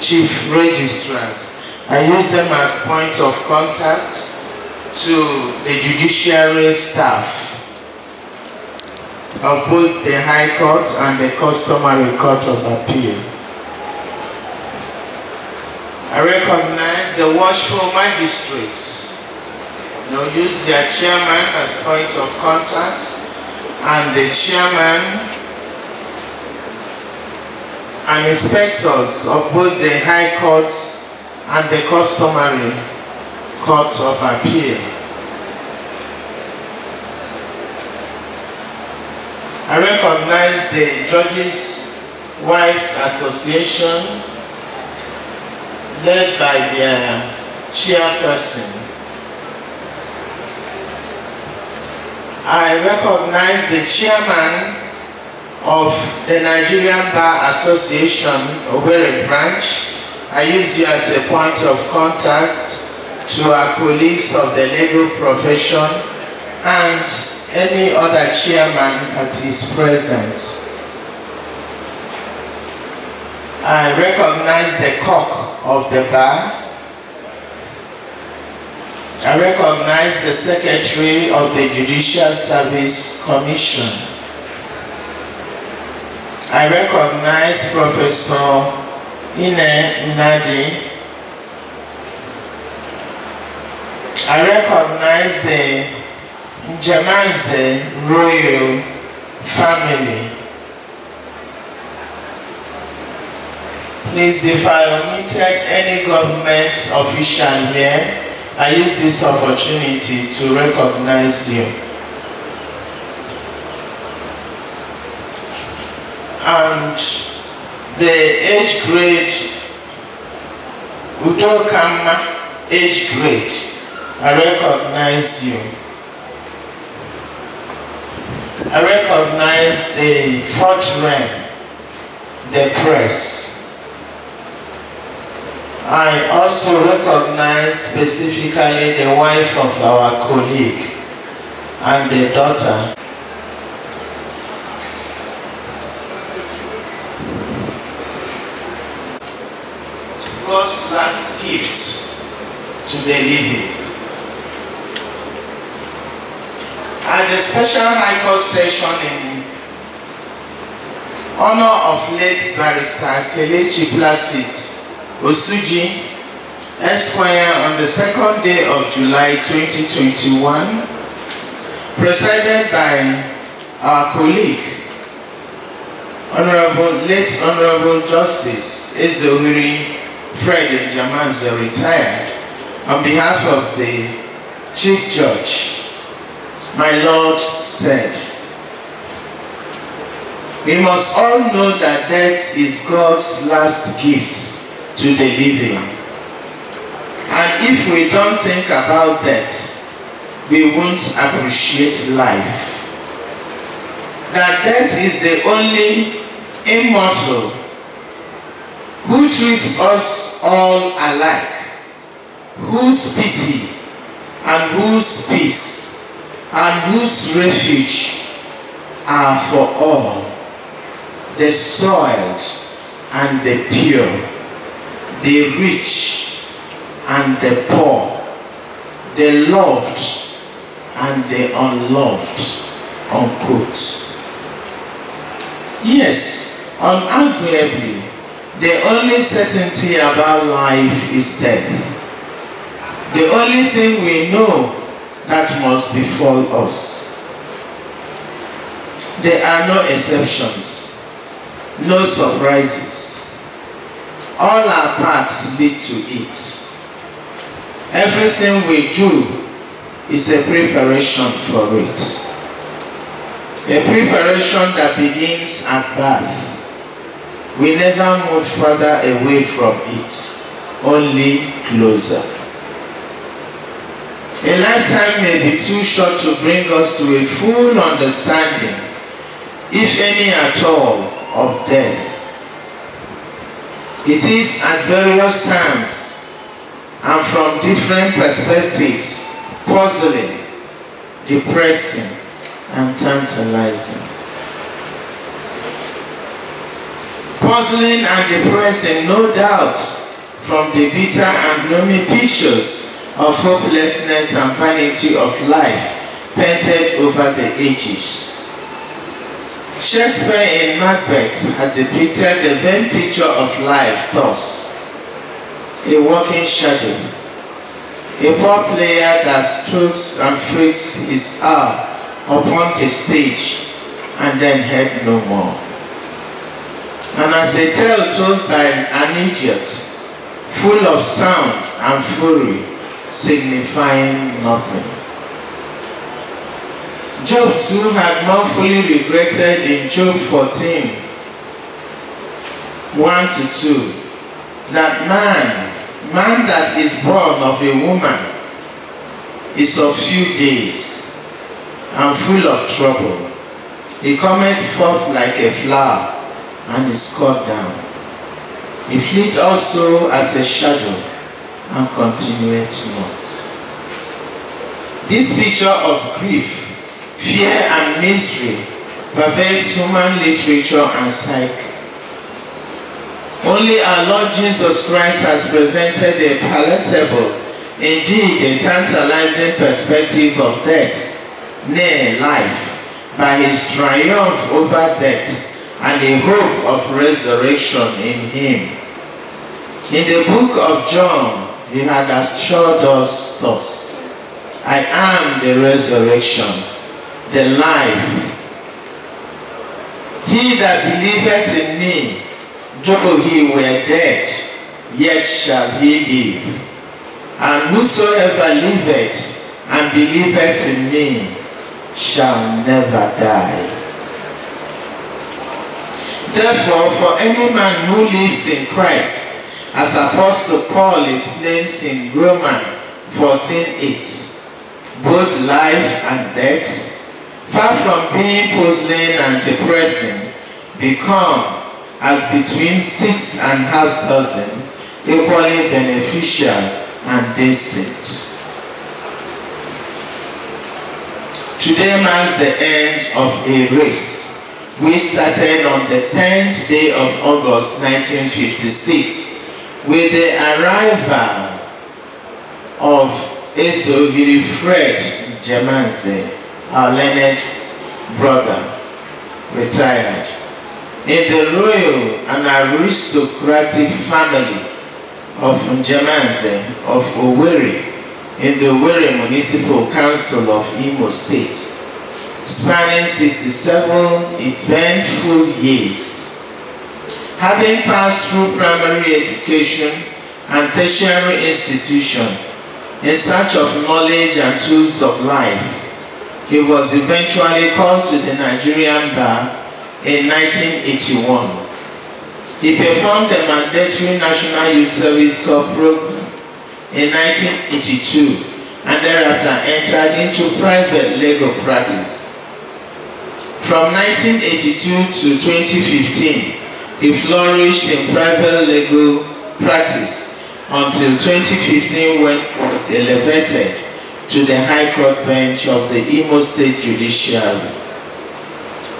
Speaker 6: chief registrars. I use them as points of contact to the judiciary staff of both the High Court and the Customary Court of Appeal. I recognize the watchful magistrates. Use their chairman as point of contact and the chairman and inspectors of both the High Court and the Customary Court of Appeal. I recognize the Judges' Wives Association led by their chairperson. I recognize the chairman of the Nigerian Bar Association, Owerri branch. I use you as a point of contact to our colleagues of the legal profession and any other chairman that is present. I recognize the cock of the bar. I recognize the Secretary of the Judicial Service Commission. I recognize Professor Ine Nadi. I recognize the Njemanse royal family. Please, if I omitted any government official here, I use this opportunity to recognize you. And the age grade Udo Kama, age grade, I recognize you. I recognize the fourth rank, the press. I also recognize specifically the wife of our colleague and the daughter. God's last gift to the living. At the special High Court session in honor of late Barrister Kelechi Placid Osuji, Esquire, on the 2nd day of July 2021, presided by our colleague, late Honorable Justice Ezewiri Fred Njamanze, retired, on behalf of the Chief Judge, my Lord said, we must all know that death is God's last gift to the living. And if we don't think about death, we won't appreciate life. That death is the only immortal who treats us all alike, whose pity and whose peace and whose refuge are for all, the soiled and the pure, the rich and the poor, the loved and the unloved, unquote. Yes, unarguably, the only certainty about life is death. The only thing we know that must befall us. There are no exceptions, no surprises. All our paths lead to it. Everything we do is a preparation for it. A preparation that begins at birth. We never move further away from it, only closer. A lifetime may be too short to bring us to a full understanding, if any at all, of death. It is at various times and from different perspectives, puzzling, depressing, and tantalizing. Puzzling and depressing, no doubt, from the bitter and gloomy pictures of hopelessness and vanity of life painted over the ages. Shakespeare in Macbeth had depicted the vain picture of life thus: a walking shadow, a poor player that strokes and freights his hour upon the stage and then heard no more. And as a tale told by an idiot, full of sound and fury, signifying nothing. Job too had mournfully regretted in Job 14, 1-2, that man that is born of a woman is of few days and full of trouble. He cometh forth like a flower and is cut down. He fleeth also as a shadow and continueth not. This picture of grief, fear and misery pervades human literature and psyche. Only our Lord Jesus Christ has presented a palatable, indeed a tantalizing perspective of death, nay, life, by his triumph over death and a hope of resurrection in him. In the book of John, he had assured us thus: I am the resurrection, the life. He that believeth in me, though he were dead, yet shall he live. And whosoever liveth and believeth in me shall never die. Therefore, for any man who lives in Christ as Apostle Paul explains in Romans 14:8. Both life and death, far from being puzzling and depressing, become, as between 6 500, equally beneficial and distinct. Today marks the end of a race which started on the 10th day of August 1956 with the arrival of Ezohiri Fred Njemanze, our learned brother, retired, in the royal and aristocratic family of Njemanze of Owerri in the Owerri Municipal Council of Imo State, spanning 67 eventful years. Having passed through primary education and tertiary institution in search of knowledge and tools of life, he was eventually called to the Nigerian bar in 1981. He performed the mandatory National Youth Service Corps program in 1982 and thereafter entered into private legal practice. From 1982 to 2015, he flourished in private legal practice until 2015 when he was elevated to the High Court bench of the Imo State Judiciary.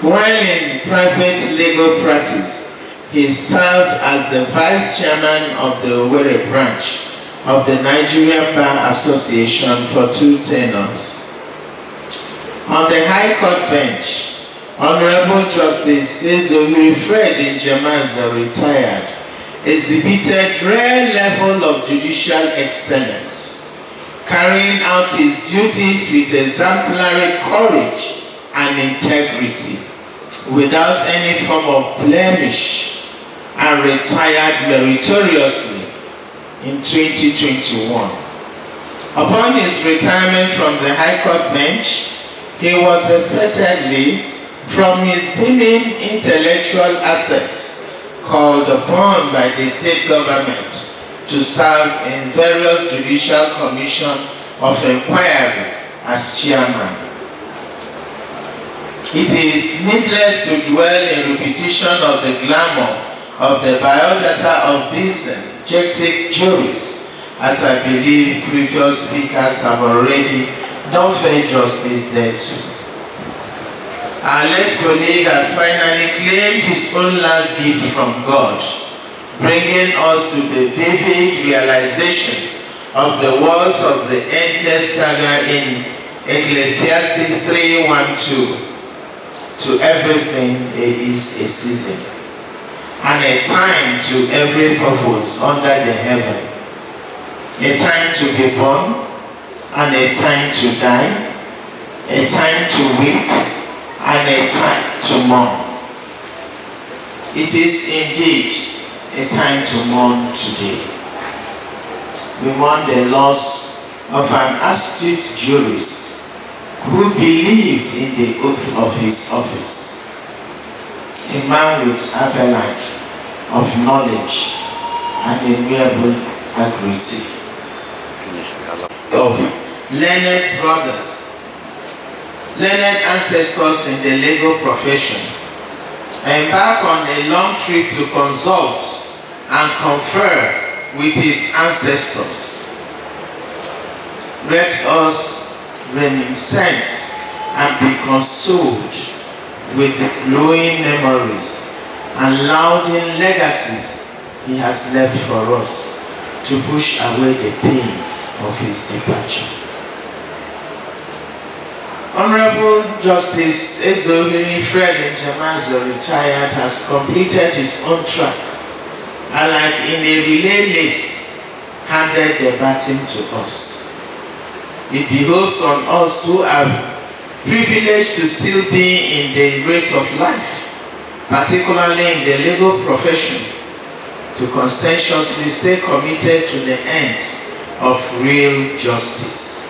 Speaker 6: While in private legal practice, he served as the Vice Chairman of the Owerri branch of the Nigerian Bar Association for 2 tenures. On the High Court bench, Honorable Justice Ezohiri Fred Njemanze, retired, exhibited rare level of judicial excellence, carrying out his duties with exemplary courage and integrity, without any form of blemish, and retired meritoriously in 2021. Upon his retirement from the High Court bench, he was expectedly, from his beaming intellectual assets, called upon by the state government to serve in various judicial commissions of inquiry as chairman. It is needless to dwell in repetition of the glamour of the biodata of these energetic juries, as I believe previous speakers have already done fair justice thereto. Our late colleague has finally claimed his own last gift from God, bringing us to the vivid realization of the words of the endless saga in Ecclesiastes 3:1-2. To everything there is a season, and a time to every purpose under the heaven. A time to be born, and a time to die, a time to weep, and a time to mourn. It is indeed a time to mourn today. We mourn the loss of an astute jurist who believed in the oath of his office, a man with avalanche of knowledge and amiable integrity, of learned brothers, learned ancestors in the legal profession, embark on a long trip to consult and confer with his ancestors. Let us reminisce and be consoled with the glowing memories and lauding legacies he has left for us to push away the pain of his departure. Honorable Justice Ezohiri Fred Njemanze, retired, has completed his own track and, like in a relay race, handed the baton to us. It behoves on us who are privileged to still be in the race of life, particularly in the legal profession, to conscientiously stay committed to the ends of real justice.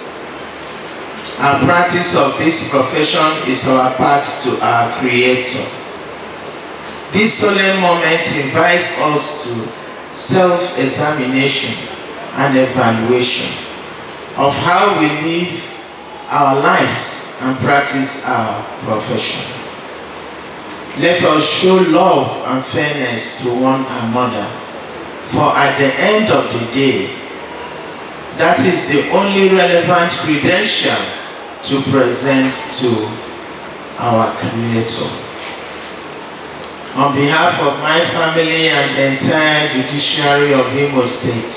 Speaker 6: Our practice of this profession is our path to our Creator. This solemn moment invites us to self-examination and evaluation of how we live our lives and practice our profession. Let us show love and fairness to one another, for at the end of the day, that is the only relevant credential to present to our Creator. On behalf of my family and the entire judiciary of Imo State,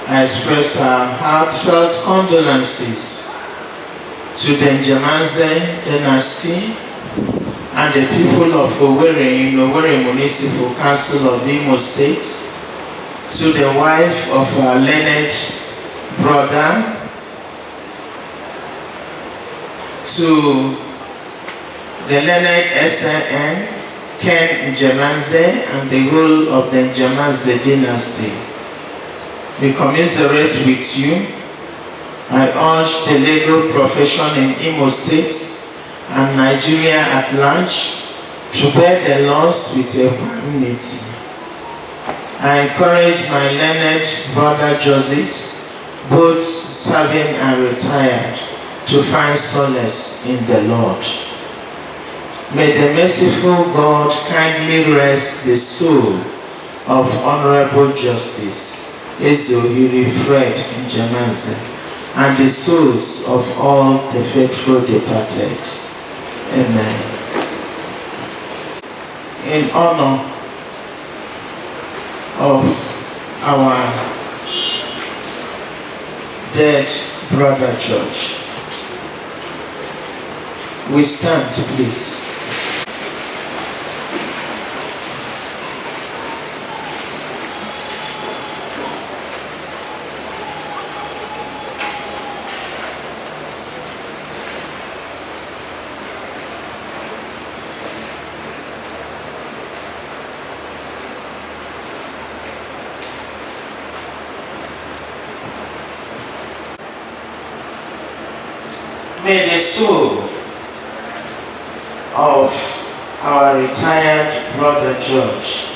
Speaker 6: I express our heartfelt condolences to the Njemaze dynasty and the people of Owerri in Owerri Municipal Council of Imo State, to the wife of our learned brother, to the learned SNN, Ken Njemaze, and the whole of the Njemaze dynasty. We commiserate with you. I urge the legal profession in Imo State and Nigeria at large to bear the laws with equanimity. I encourage my learned brother Joseph, both serving and retired, to find solace in the Lord. May the merciful God kindly rest the soul of Honorable Justice Ezohiri Fred Njemaze and the souls of all the faithful departed. Amen. In honor of our dead brother George, we stand, please. May the soul of our retired brother George,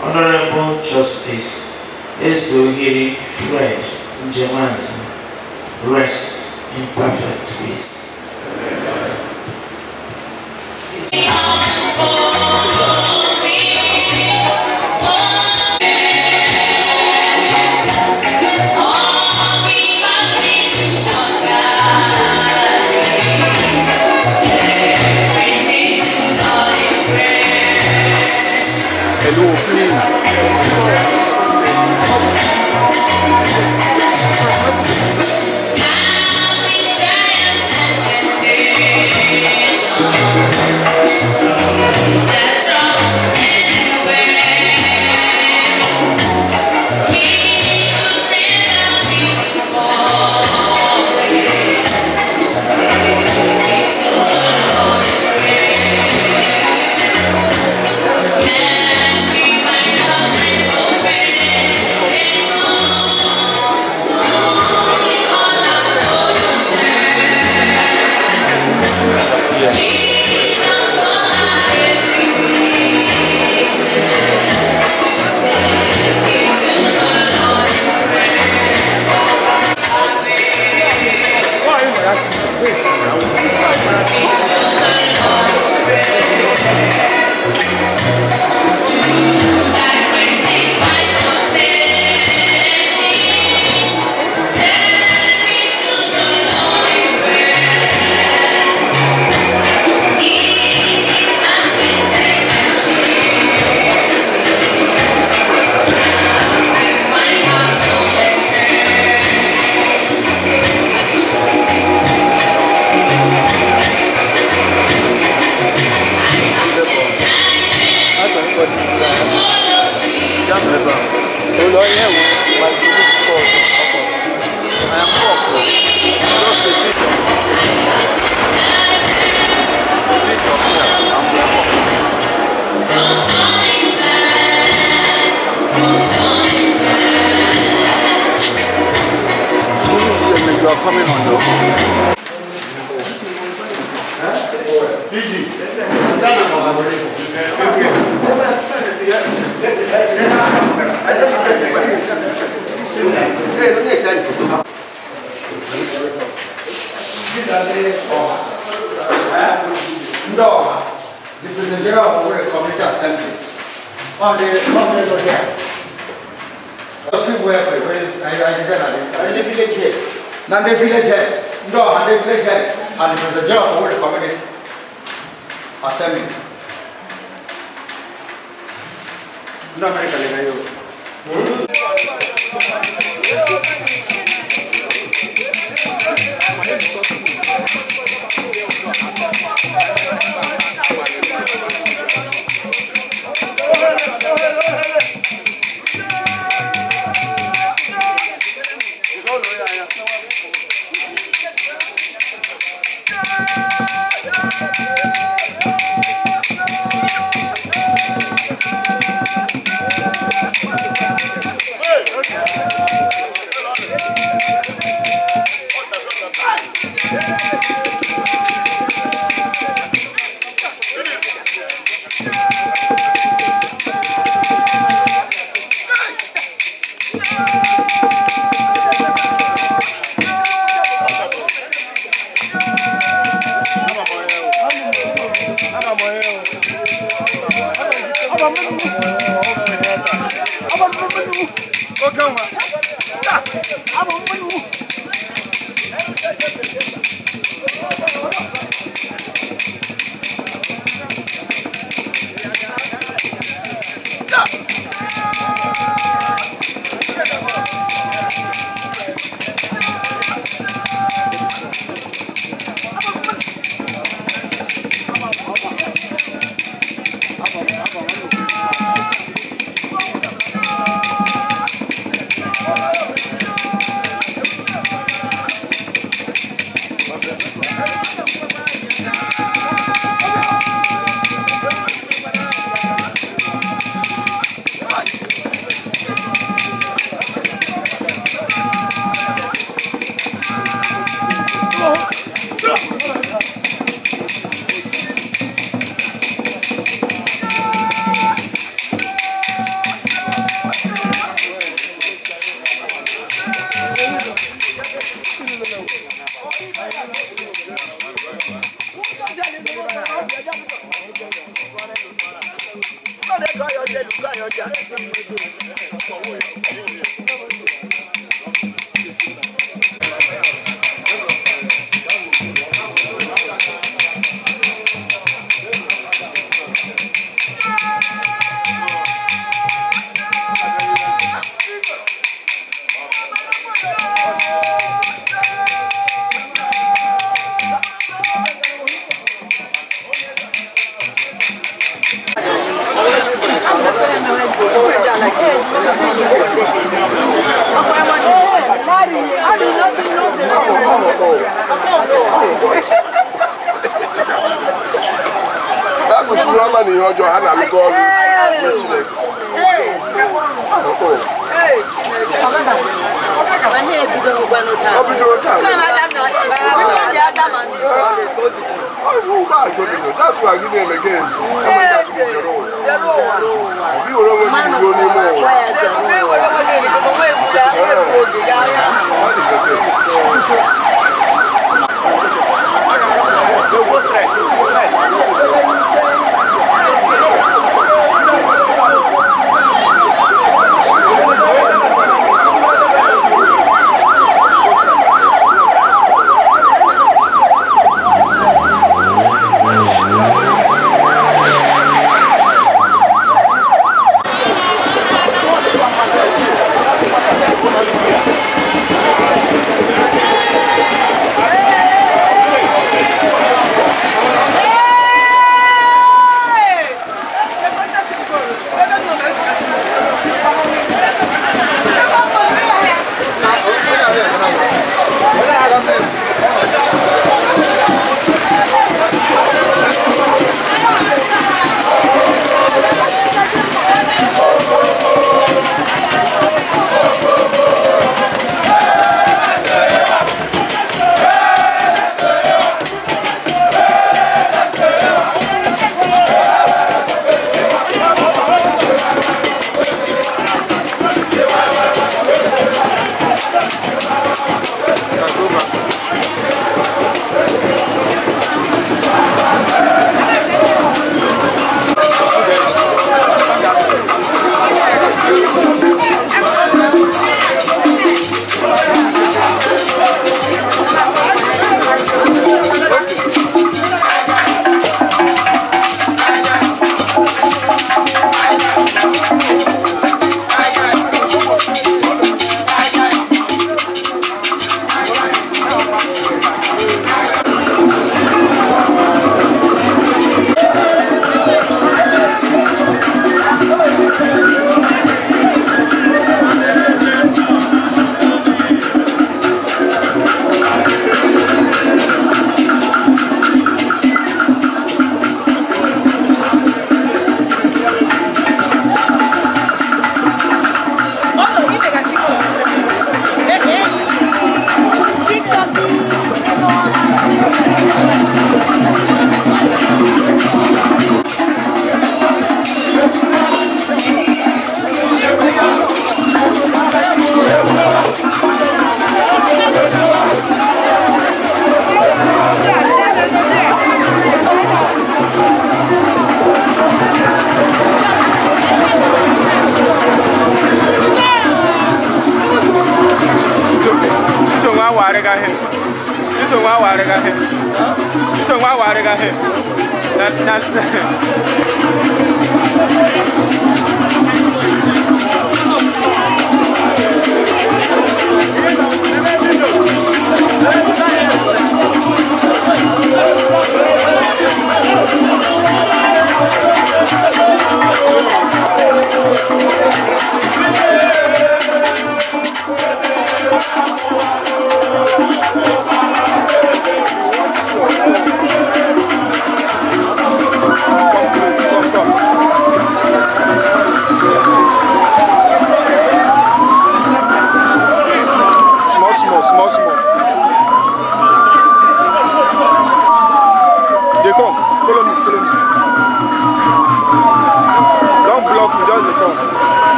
Speaker 6: Honorable Justice Ezohiri Fred Njemaze, rest in perfect peace.
Speaker 3: Coming on,
Speaker 10: The President General of the Community Assembly. On the here. The village heads. Now the village heads. No, and the village heads. And the President General of the Community Assembly. No, America,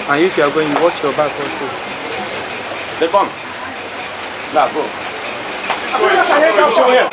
Speaker 2: And if you are going, watch your back also.
Speaker 3: They come. Now go. Show here.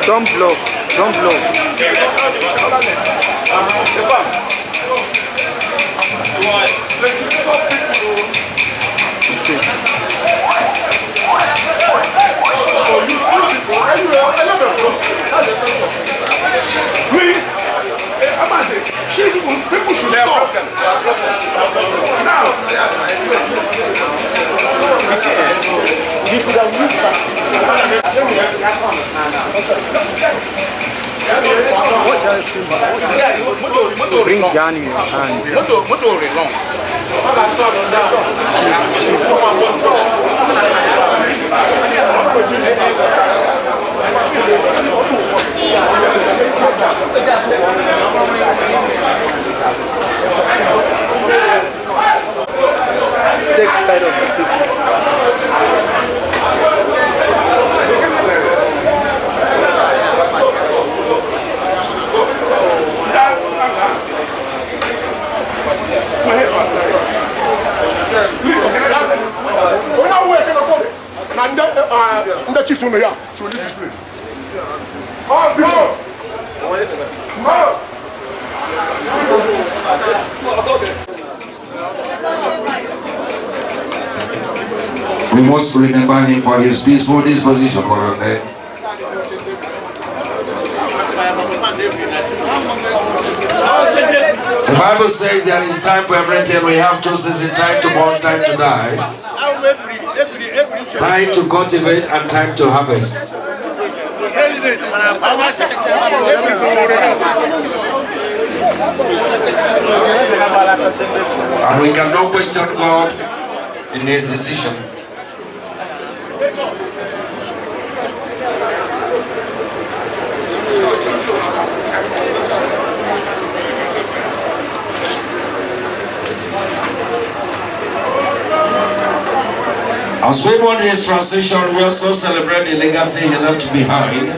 Speaker 2: Don't blow, don't blow.
Speaker 3: Please, people should stop. Now, you see, you could have used that.
Speaker 2: Bring gun in your hand. Take side of the people.
Speaker 3: Chief from here to lead this place.
Speaker 11: We must remember him for his peaceful disposition, Colonel. The Bible says there is time for everything. We have two seasons, time to born, time to die. Time to cultivate and time to harvest. And we cannot question God in his decision. As we mourn his transition, we also celebrate the legacy he left behind.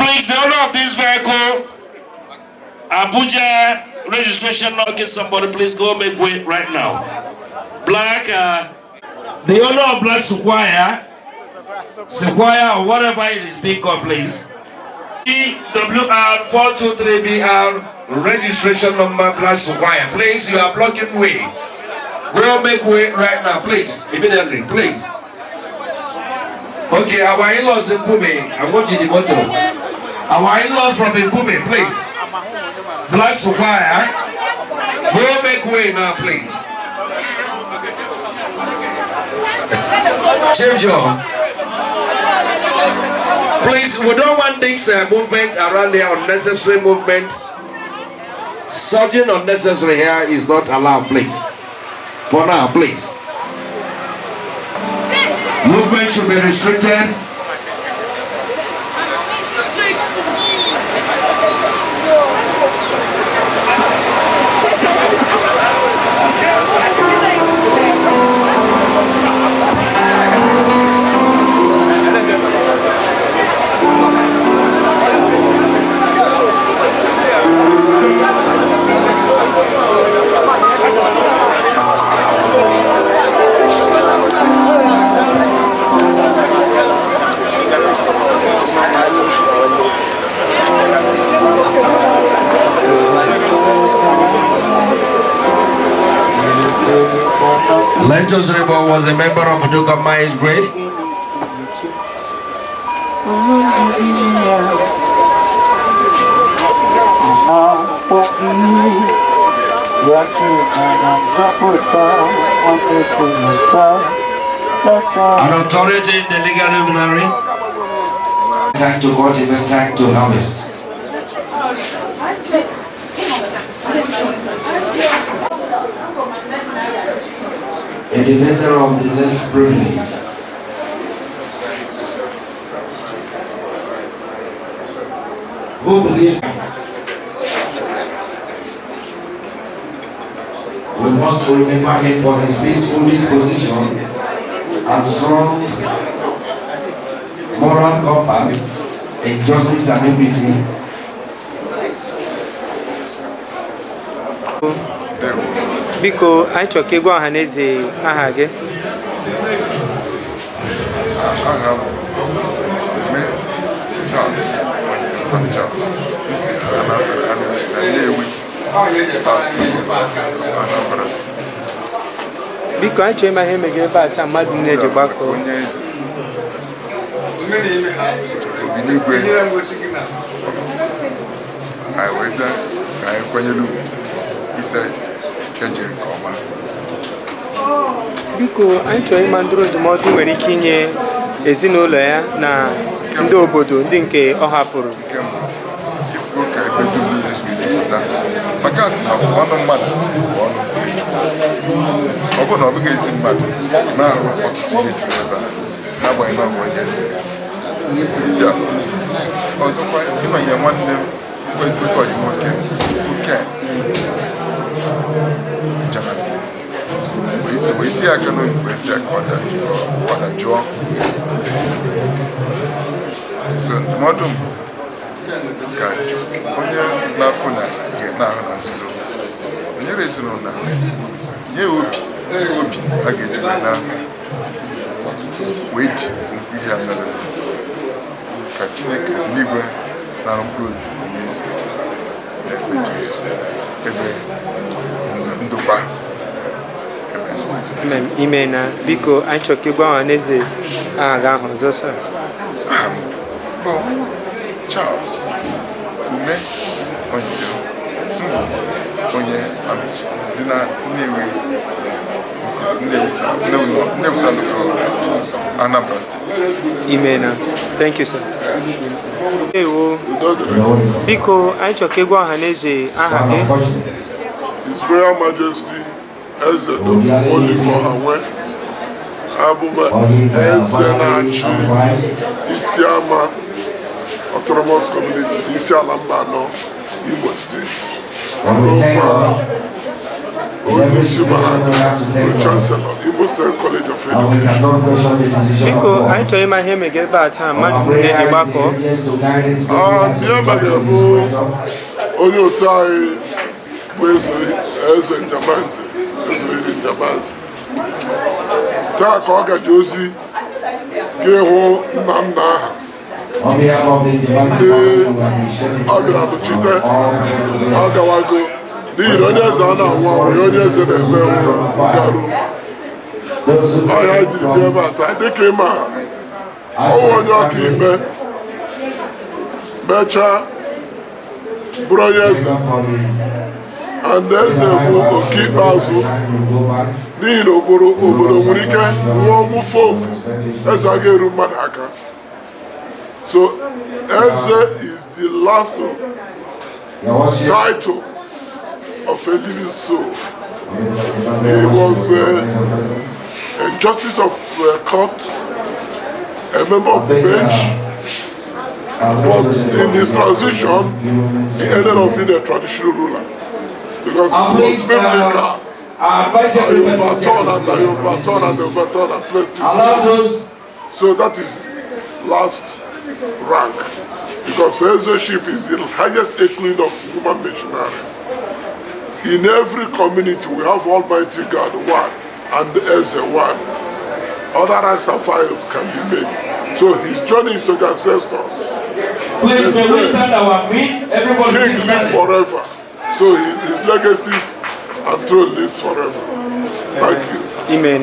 Speaker 11: Please, the owner of this vehicle, Abuja registration not get somebody, please go make way right now. Black, the owner of Black Sequoia or whatever it is being called, please. EWR 423BR registration number Black Sequoia. Please, you are blocking way. Go make way right now, please. Immediately, please. Okay, our in-laws in Pume, I want you to go to. Our in-laws from Pume, please. Black Sequoia, go make way now, please. Chief Joe, please, we don't want this movement around here, unnecessary movement. Something unnecessary here is not allowed, please. For now, please. Movement should be restricted. Lentos Rebo was a member of Duke of May's grade. An authority in the legal luminary. Time to cultivate, time to harvest. A defender of the less privileged. Who believes we must remember him for his peaceful disposition and strong moral compass in justice and equity.
Speaker 2: Biko, anyị chọrọ ka egwu ọhaneze aha gị. Biko anyị chọrọ ịma ihe megere ebe a taa mmadụ na-eji gbakọ.
Speaker 12: Onye eze obi n'igwe anyị weta ka anyị kwanyere ugwu ise eje nke ọma.
Speaker 2: Biko anyị chọrọ ịma ndụrụ ndụmọdụ nwere ike inye ezinụlọ ya na ndị obodo ndị nke ọ hapụrụ.
Speaker 12: Nke mbụ ifugo ka ebe dum niile ga-ejupụta maka asị na ọnụ mmadụ bụ ọnụ nke Chukwu. Ọ bụrụ na ọ bụghị ezi mmadụ na-arụ ọtụtụ ihe juru ebe a n'agbanyeghị na ọ bụ onye eze. Ọzọkwa ịmanye nwanne m kwezịrị ọyị nwoke oke janazi wee tie aka n'oyibo esi aka ọ dajụọ. So ndụmọdụ m ka onye na-afụ na ihe na-ahụ na nzuzo nyere ezinụlọ nye obi a ga-eji na wee ji nnukwu ihe a mere ka Chineke n'igwe na mkpụrụ onye eze ebe ndokwa.
Speaker 2: Ime na biko anyị chọrọ ka ịgwa ọha na eze aha gị ahụ ọzọ sa.
Speaker 12: Bụ Charles Ume Onyido onye Amiji dị na Nnewi South Anambra State.
Speaker 2: Ime na thank you sir. Ewo biko anyị chọrọ ka ịgwa ọha na eze aha gị.
Speaker 13: His Royal Majesty Eze Dr. Oliver Awe abụba eze na-achị Isiama Autonomous Community isi ala mba anọ Imo Steeti. Ọrụkwa onye isi mahadum Chancellor Imo State College of Education.
Speaker 2: Biko anyị chọrọ ịma ihe megere ebe a taa mmadụ na-eji gbakọ.
Speaker 13: Ihe megere bụ onye otu anyị bụ eze Njamanze taa ka ọ gaje ozi ka ịhụ nna nna aha ndị ọ bịara bụchite ọ gawago n'ihi na onye eze a na-anwụ anwụ onye eze na-eme ngarụ ọhịa jiri bịa ebe a taa dịka ịma ọnwụ onye ọka ikpe mechaa bụrụ onye eze and eze bụ oke ikpeazụ n'ihi na obodo nwere ike nwụọ ọnwụ ofu eze a ga-eru mmadụ aka. So eze is the last title of a living soul. He was a justice of court, a member of the bench, but in his transition he ended up being a traditional ruler. Because it was biblical. You overturn and places. So that is last rank. Because censorship is the highest echelon of human machinery. In every community we have Almighty God one and Eze one. Other ranks and files can be made. So his journey is to the ancestors.
Speaker 11: Please, may we stand our feet? Everybody
Speaker 13: King live forever. So his legacies and throne lives forever. Thank you.
Speaker 2: Amen.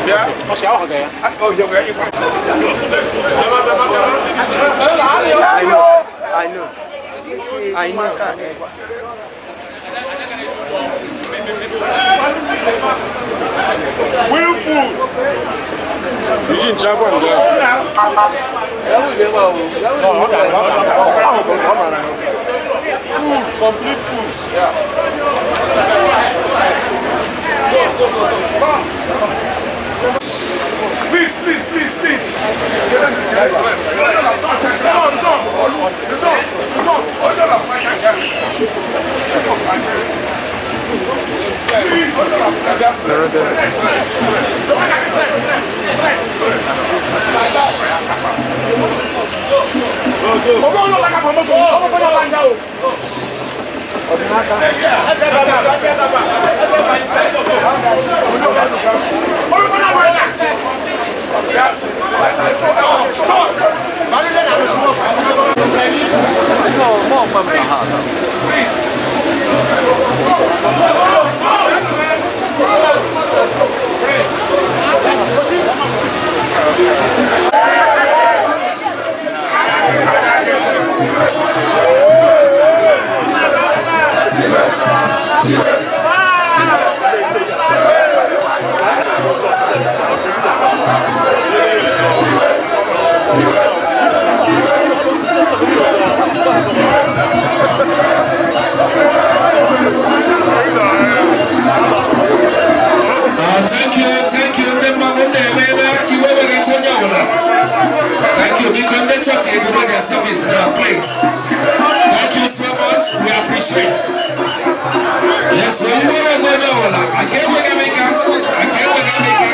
Speaker 3: Yeah, what's your name? Oh, you're very good.
Speaker 2: I know.
Speaker 13: Willful.
Speaker 3: Eugene Chagwan there.
Speaker 13: Complete food. Please. Please.
Speaker 11: Thank you. We conduct church everybody service now, please. Thank you so much. We appreciate. Yes, we want to go now. I can't wait to make it. I can't wait to make it.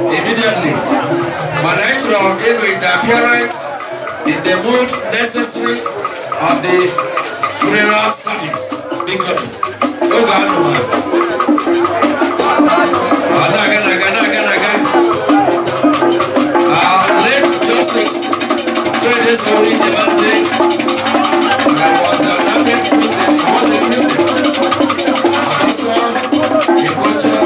Speaker 11: Immediately, but in the appearance, in the mood necessary of the funeral service. Because late Justice Frederick Ori Devanse was elected president. He was a Christian. And this one, a culture.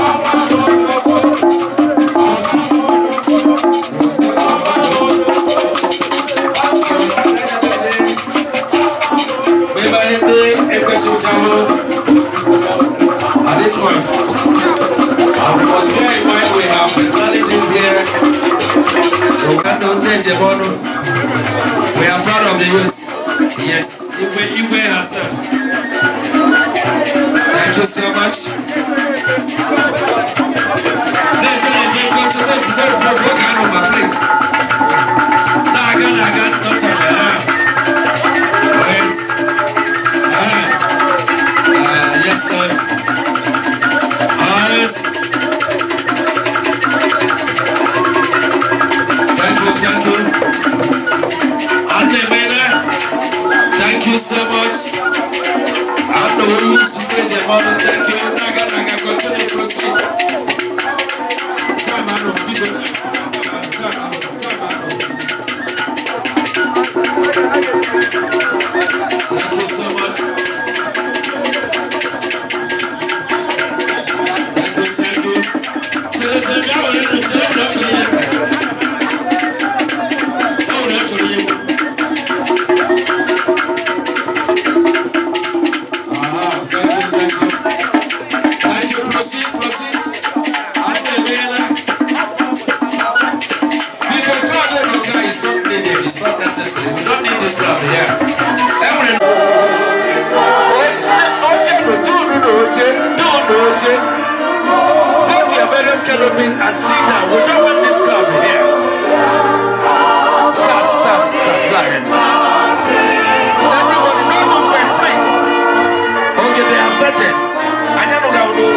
Speaker 11: At this point, because here in mind we have personalities here. So we are proud of the youth. Yes, Igwe herself. Thank you so much. Let's go to the please. Naga, not yes, sir. Yes. Thank you. Thank you so much. I'm the one who's made the model. Thank you. Naga, continue to proceed. Come on, people. Thank you so much.
Speaker 14: Canopies and sit down. We don't want this club in here. Start. Go ahead. Everybody, no movement, please. Okay, they have started. I don't know how to do it.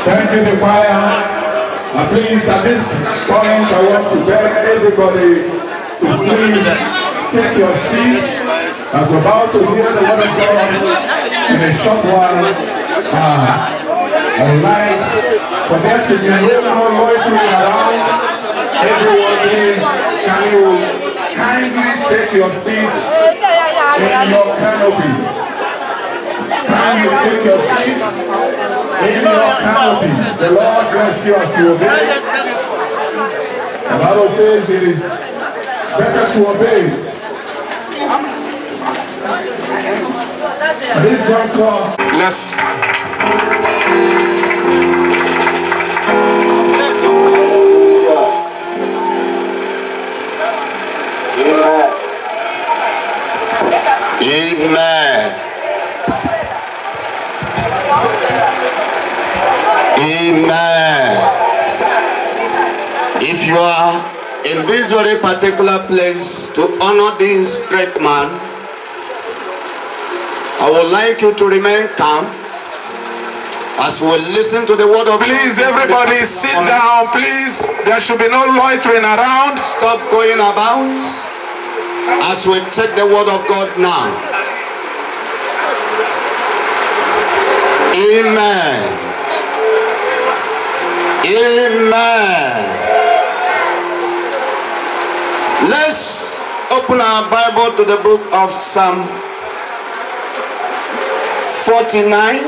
Speaker 15: Thank you, the choir. Please, at this point, I want to beg everybody to please take your seats as we're about to hear the word of God in a short while. I would like for there to be no more loitering around. Everyone, please, can you kindly take your seats in your canopies? Kindly take your seats in your canopies. The Lord bless you as you obey. The Bible says it is better to obey. At this juncture,
Speaker 3: let's
Speaker 16: Amen. Amen. If you are in this very particular place to honor this great man, I would like you to remain calm as we listen to the word of God.
Speaker 3: Please, everybody sit down, please. There should be no loitering around.
Speaker 16: Stop going about as we take the word of God now. Amen. Amen. Let's open our Bible to the book of Psalm 49.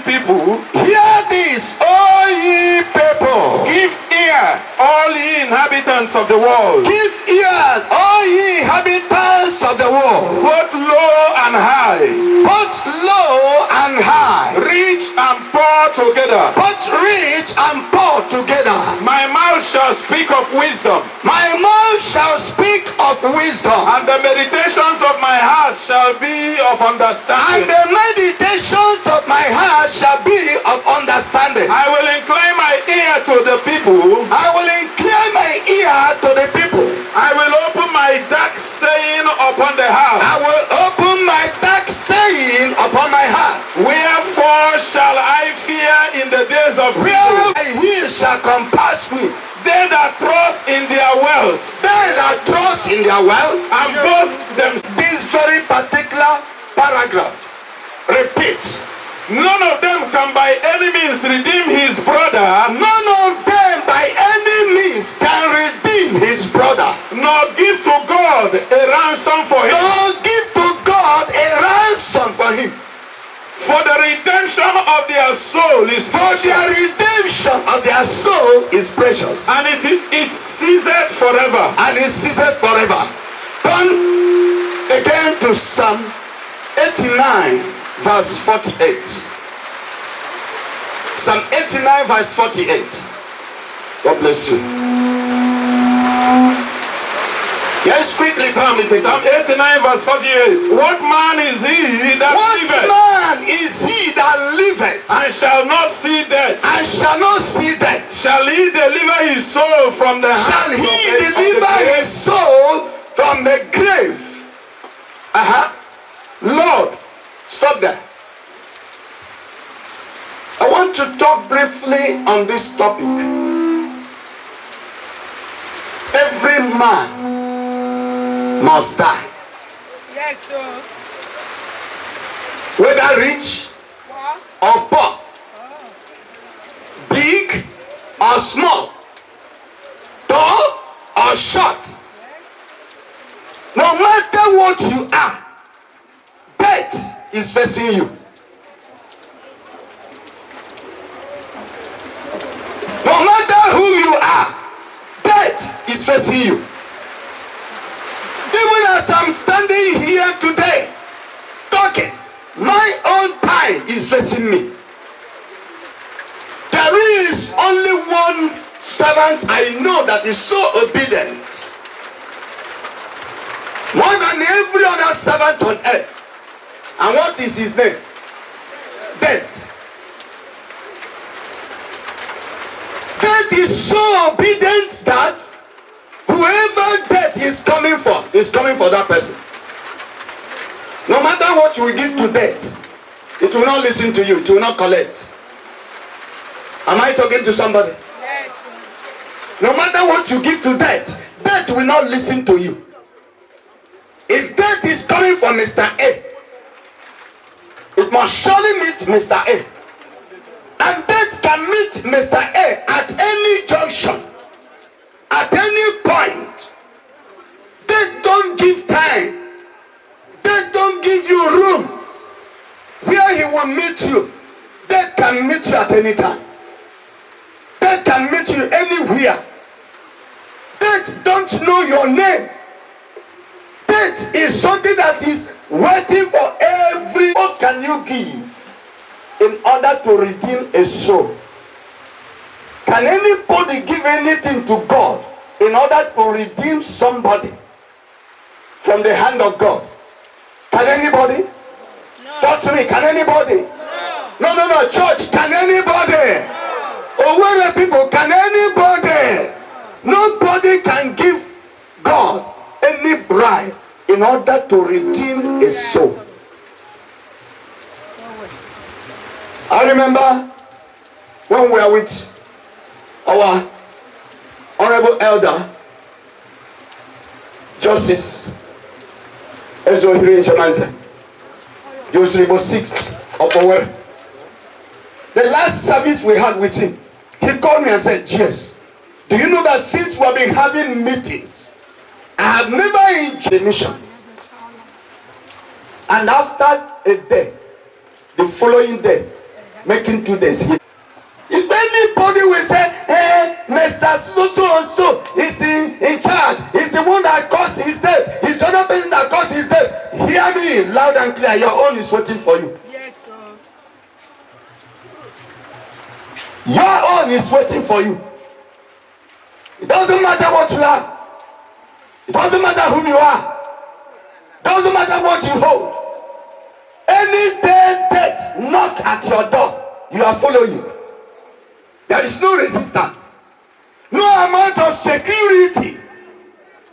Speaker 3: People,
Speaker 16: hear this, all ye people.
Speaker 3: Give ear, all ye inhabitants of the world.
Speaker 16: Give ear, all ye inhabitants of the world.
Speaker 3: Both low and high.
Speaker 16: Both low and high.
Speaker 3: Rich and poor together.
Speaker 16: Both rich and poor together.
Speaker 3: My mouth shall speak of wisdom.
Speaker 16: My mouth shall speak of wisdom.
Speaker 3: And the meditations of my heart shall be of understanding.
Speaker 16: And the meditations of my heart shall be of understanding.
Speaker 3: I will incline my ear to the people.
Speaker 16: I will incline my ear to the people.
Speaker 3: I will open my dark saying upon the heart.
Speaker 16: I will open my dark saying upon my heart.
Speaker 3: Wherefore shall I fear in the days of
Speaker 16: where he shall compass me.
Speaker 3: They that trust in their wealth.
Speaker 16: They that trust in their wealth.
Speaker 3: And boast them.
Speaker 16: This very particular paragraph. Repeat.
Speaker 3: None of them can by any means redeem his brother.
Speaker 16: None of them by any means can redeem his brother.
Speaker 3: Nor give to God a ransom for him.
Speaker 16: Nor give to God a ransom for him.
Speaker 3: For the redemption of their soul is precious.
Speaker 16: For the redemption of their soul is precious.
Speaker 3: And it ceaseth forever.
Speaker 16: And it ceaseth forever. Turn again to Psalm 89 verse 48. Psalm 89 verse 48. God bless you. Yes, quickly.
Speaker 3: Psalm 89 verse 48. What man is he that liveth?
Speaker 16: What man is he that liveth?
Speaker 3: And shall not see death.
Speaker 16: And shall not see death.
Speaker 3: Shall he deliver his soul from the hand?
Speaker 16: Shall he deliver his soul from the grave? Lord, stop there. I want to talk briefly on this topic. Every man must die.
Speaker 6: Yes, sir.
Speaker 16: Whether rich or poor, big or small, tall or short, no matter what you are, death is facing you. No matter who you are, death is facing you. Even as I'm standing here today, talking, my own time is facing me. There is only one servant I know that is so obedient, more than every other servant on earth. And what is his name? Death. Death is so obedient that whoever death is coming for that person. No matter what you give to death, it will not listen to you, it will not collect. Am I talking to somebody? No matter what you give to death, death will not listen to you. If death is coming from Mr. A, it must surely meet Mr. A. And death can meet Mr. A at any junction, at any point. Death don't give time. Death don't give you room. Where he will meet you, death can meet you at any time. Death can meet you anywhere. Death don't know your name. Death is something that is waiting for every. What can you give in order to redeem a soul? Can anybody give anything to God in order to redeem somebody from the hand of God? Can anybody? No. Talk to me. Can anybody? No. Church, can anybody? Or where people, can anybody? Nobody can give God any bribe in order to redeem a soul. I remember when we were with our honorable elder, Justice Ezohiri Nshemaze, Joseph 6th of Owerri. The last service we had with him, he called me and said, "Yes, do you know that since we have been having meetings, I have never enjoyed a mission." And after a day, the following day, making 2 days, if anybody will say, "Hey, Mr. So is in charge, he's the one that caused his death, he's the other person that caused his death," hear me loud and clear, your own is waiting for you. Yes, sir. Your own is waiting for you. It doesn't matter what you are. It doesn't matter whom you are. It doesn't matter what you hold. Any day death knock at your door, you are following. There is no resistance. No amount of security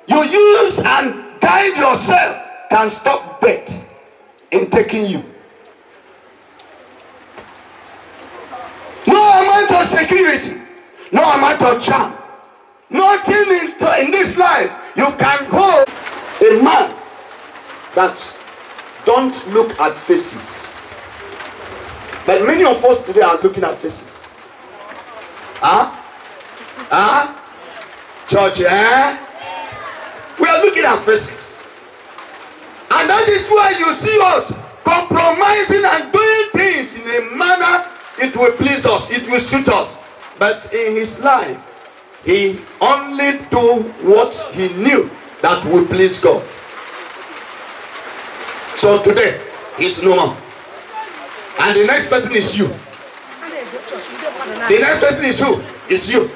Speaker 16: you use and guide yourself can stop death in taking you. No amount of security, no amount of charm, nothing in this life you can hold a man that don't look at faces. But many of us today are looking at faces. Church, we are looking at faces. And that is why you see us compromising and doing things in a manner it will please us, it will suit us. But in his life, he only do what he knew that would please God. So today, he's no more. And the next person is you. The next person is who? Is you.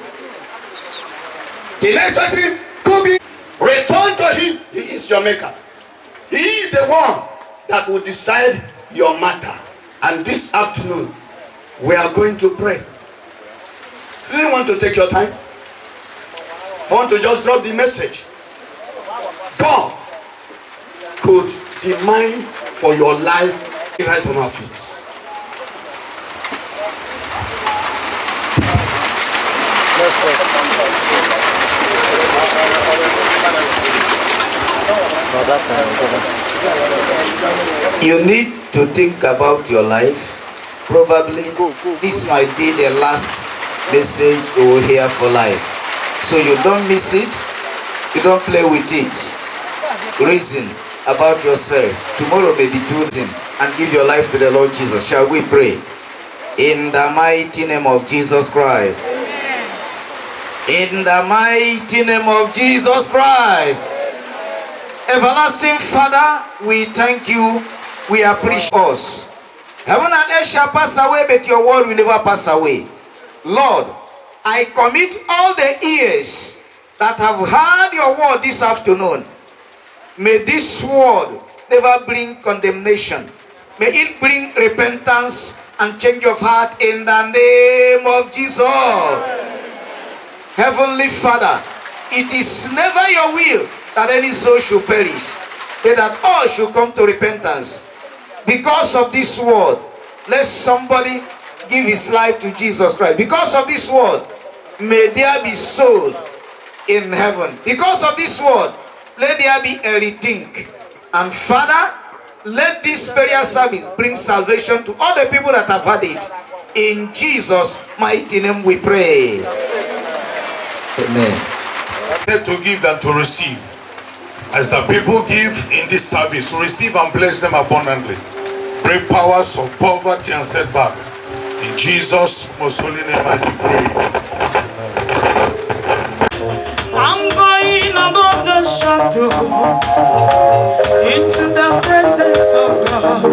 Speaker 16: The next person could be. Return to him. He is your maker. He is the one that will decide your matter. And this afternoon, we are going to pray. You don't want to take your time. I want to just drop the message. God could demand for your life. Rise on our feet.
Speaker 17: You need to think about your life. Probably this might be the last message you will hear for life. So you don't miss it. You don't play with it. Reason about yourself. Tomorrow may be too soon. And give your life to the Lord Jesus. Shall we pray? In the mighty name of Jesus Christ. In the mighty name of Jesus Christ. Everlasting Father, we thank you. We appreciate us. Heaven and earth shall pass away, but your word will never pass away. Lord, I commit all the ears that have heard your word this afternoon. May this word never bring condemnation. May it bring repentance and change of heart in the name of Jesus. Heavenly Father, it is never your will that any soul should perish. but that all should come to repentance. Because of this word, let somebody give his life to Jesus Christ. Because of this word, may there be soul in heaven. Because of this word, let there be a rethink. And Father, let this burial service bring salvation to all the people that have had it. In Jesus' mighty name we pray. Amen.
Speaker 3: Better to give than to receive. As the people give in this service, receive and bless them abundantly. Break powers of poverty and setback. In Jesus' most holy name I pray.
Speaker 18: I'm going above the shadow into the presence of God.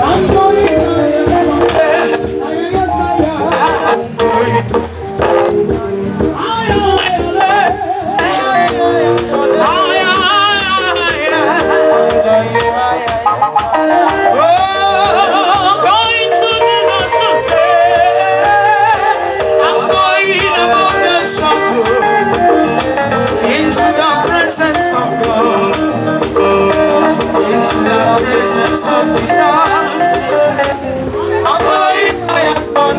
Speaker 18: I'm going presence of Jesus. I'm going from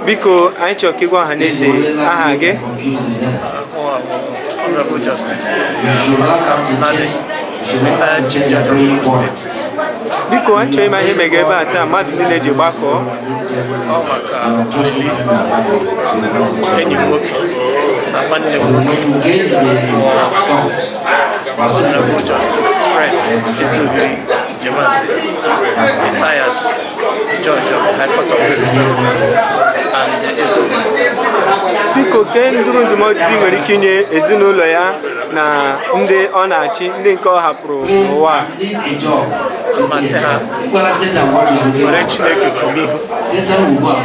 Speaker 2: Biko, anyị chọrọ ka ịgwa ọha na eze aha gị.
Speaker 19: Honorable Justice retired Chief Judge of Imo State.
Speaker 2: Biko, anyị chọrọ ịma ihe mega ebe a taa mmadụ niile ji gbakọọ.
Speaker 19: Ọ maka enyi m nwoke na nwanne m nwoke Honorable Justice Fred Ezeohiri Jemazi, retired Judge of the High Court of Imo State and Ezeohiri.
Speaker 2: Biko, ke ndụrụ ndụmọdụ dị nwere ike inye ezinụlọ ya na ndị ọ na-achị ndị nke ọ hapụrụ ụwa.
Speaker 19: Masị ha were Chineke komihu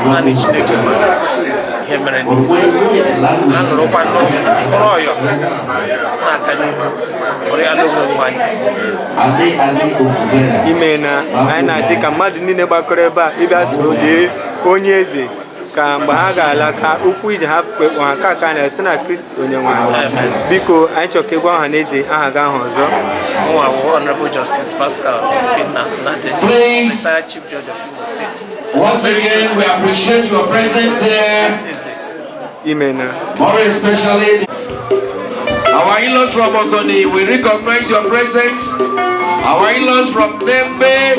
Speaker 19: naanị Chineke mara ihe mere n'ihu ha nụrụkwa n'ụrụ ọyọ na-aga n'ihu ọrụ ya n'onwe nwanyị
Speaker 2: ime na anyị na-asị ka mmadụ niile gbakọrọ ebe a ịbịa soro lee onye eze ka mgbe ha ga-ala ka ukwu ije ha kpekpọ ha ka aka na-esi na Kristi onye nwanyị. Biko, anyị chọrọ ka ịgwa ọha na eze aha gị ahụ ọzọ.
Speaker 19: Honorable Justice Pascal Nade, retired Chief Judge of Imo State.
Speaker 14: Once again, we appreciate your presence here. More especially our in-laws from Ogoni, we recognize your presence. Our in-laws from Nembe,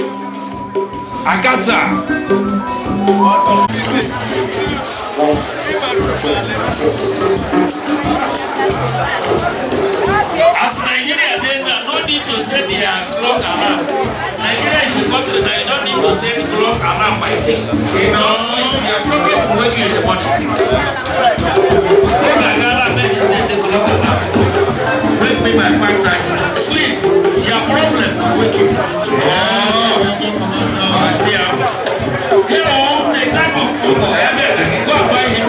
Speaker 14: Akasa.
Speaker 11: As Nigeria, then no need to set their clock alarm. Nigeria is the country that you don't need to set clock alarm by 6. Because your prophet will wake you in the morning. Then you set the clock alarm. Wake me by 5:30. Sleep. Your problem will wake you. See how? You know, the type of football, go and buy him.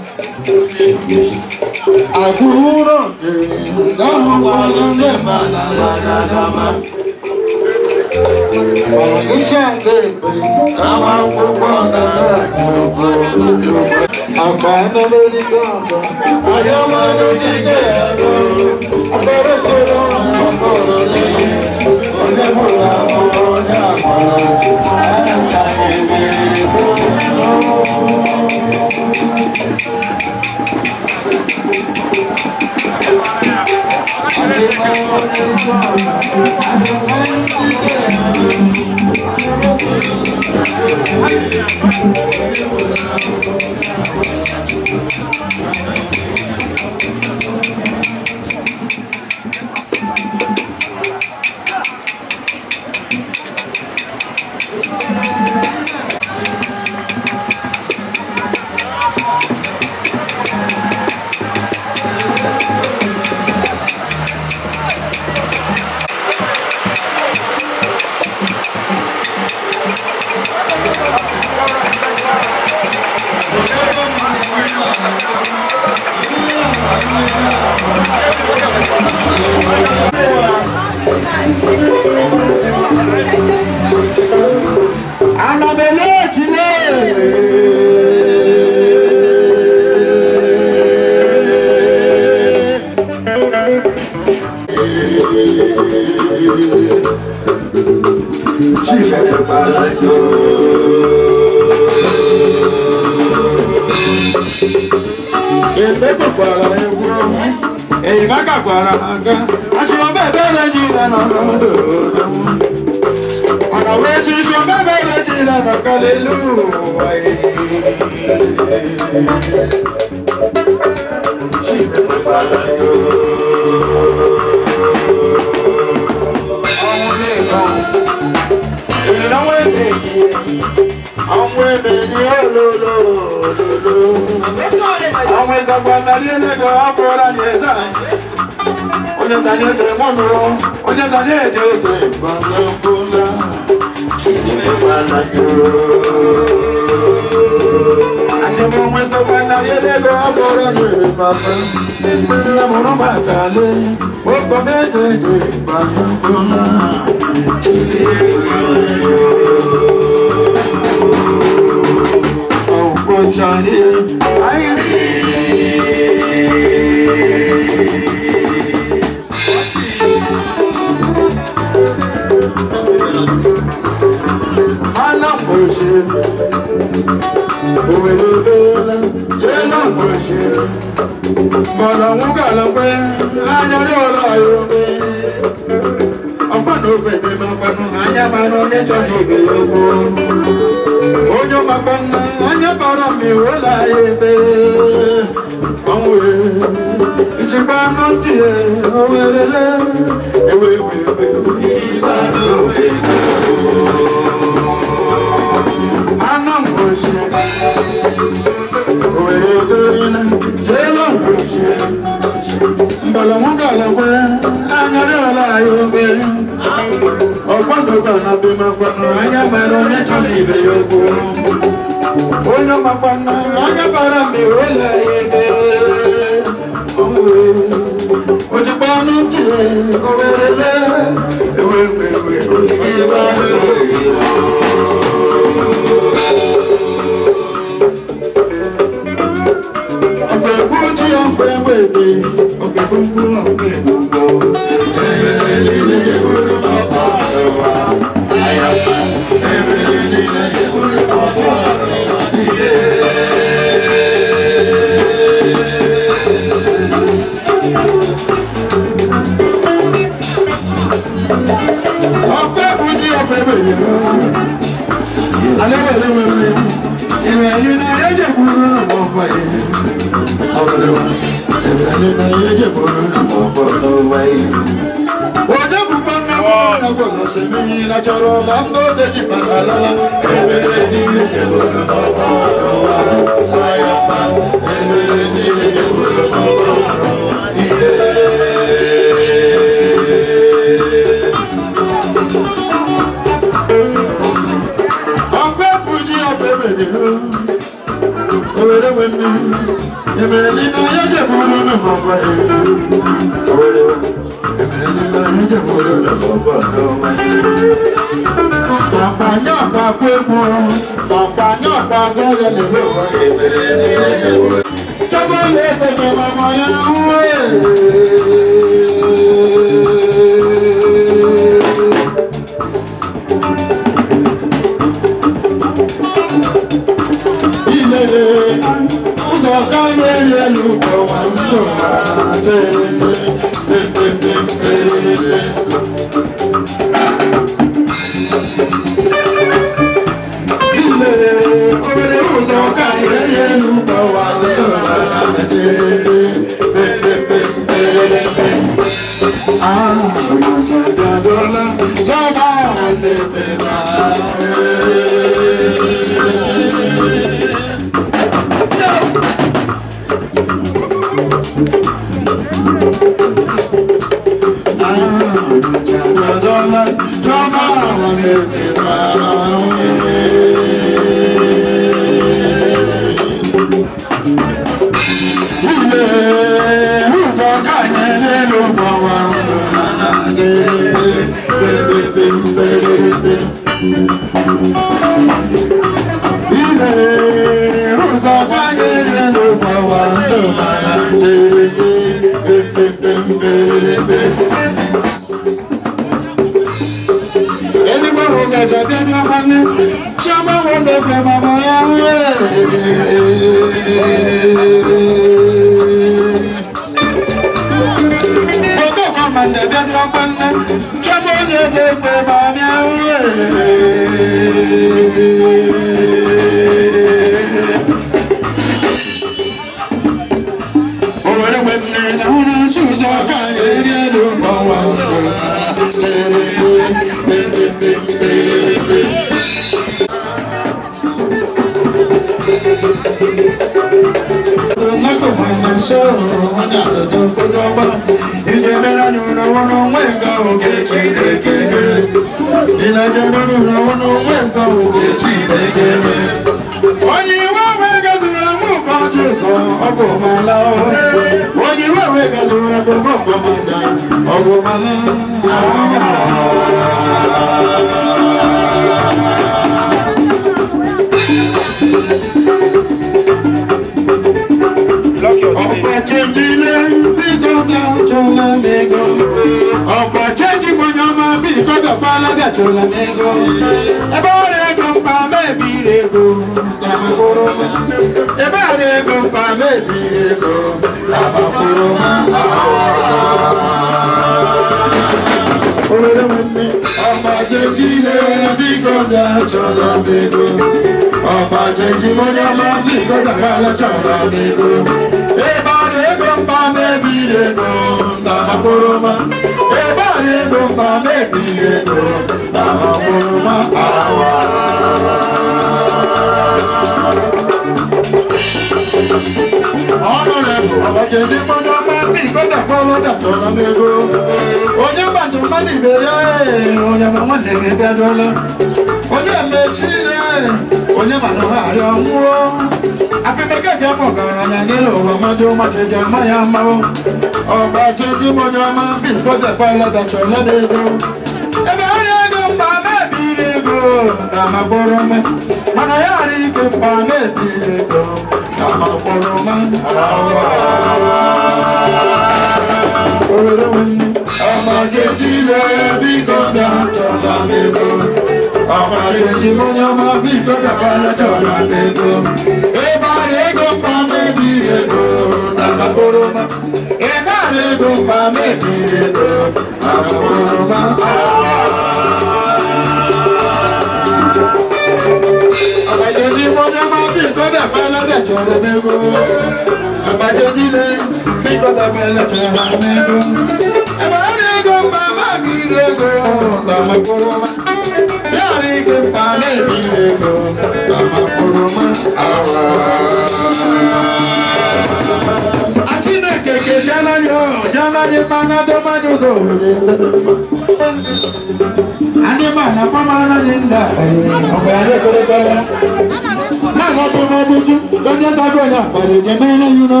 Speaker 18: Don't
Speaker 15: onye zara onye akpara ejemena yuno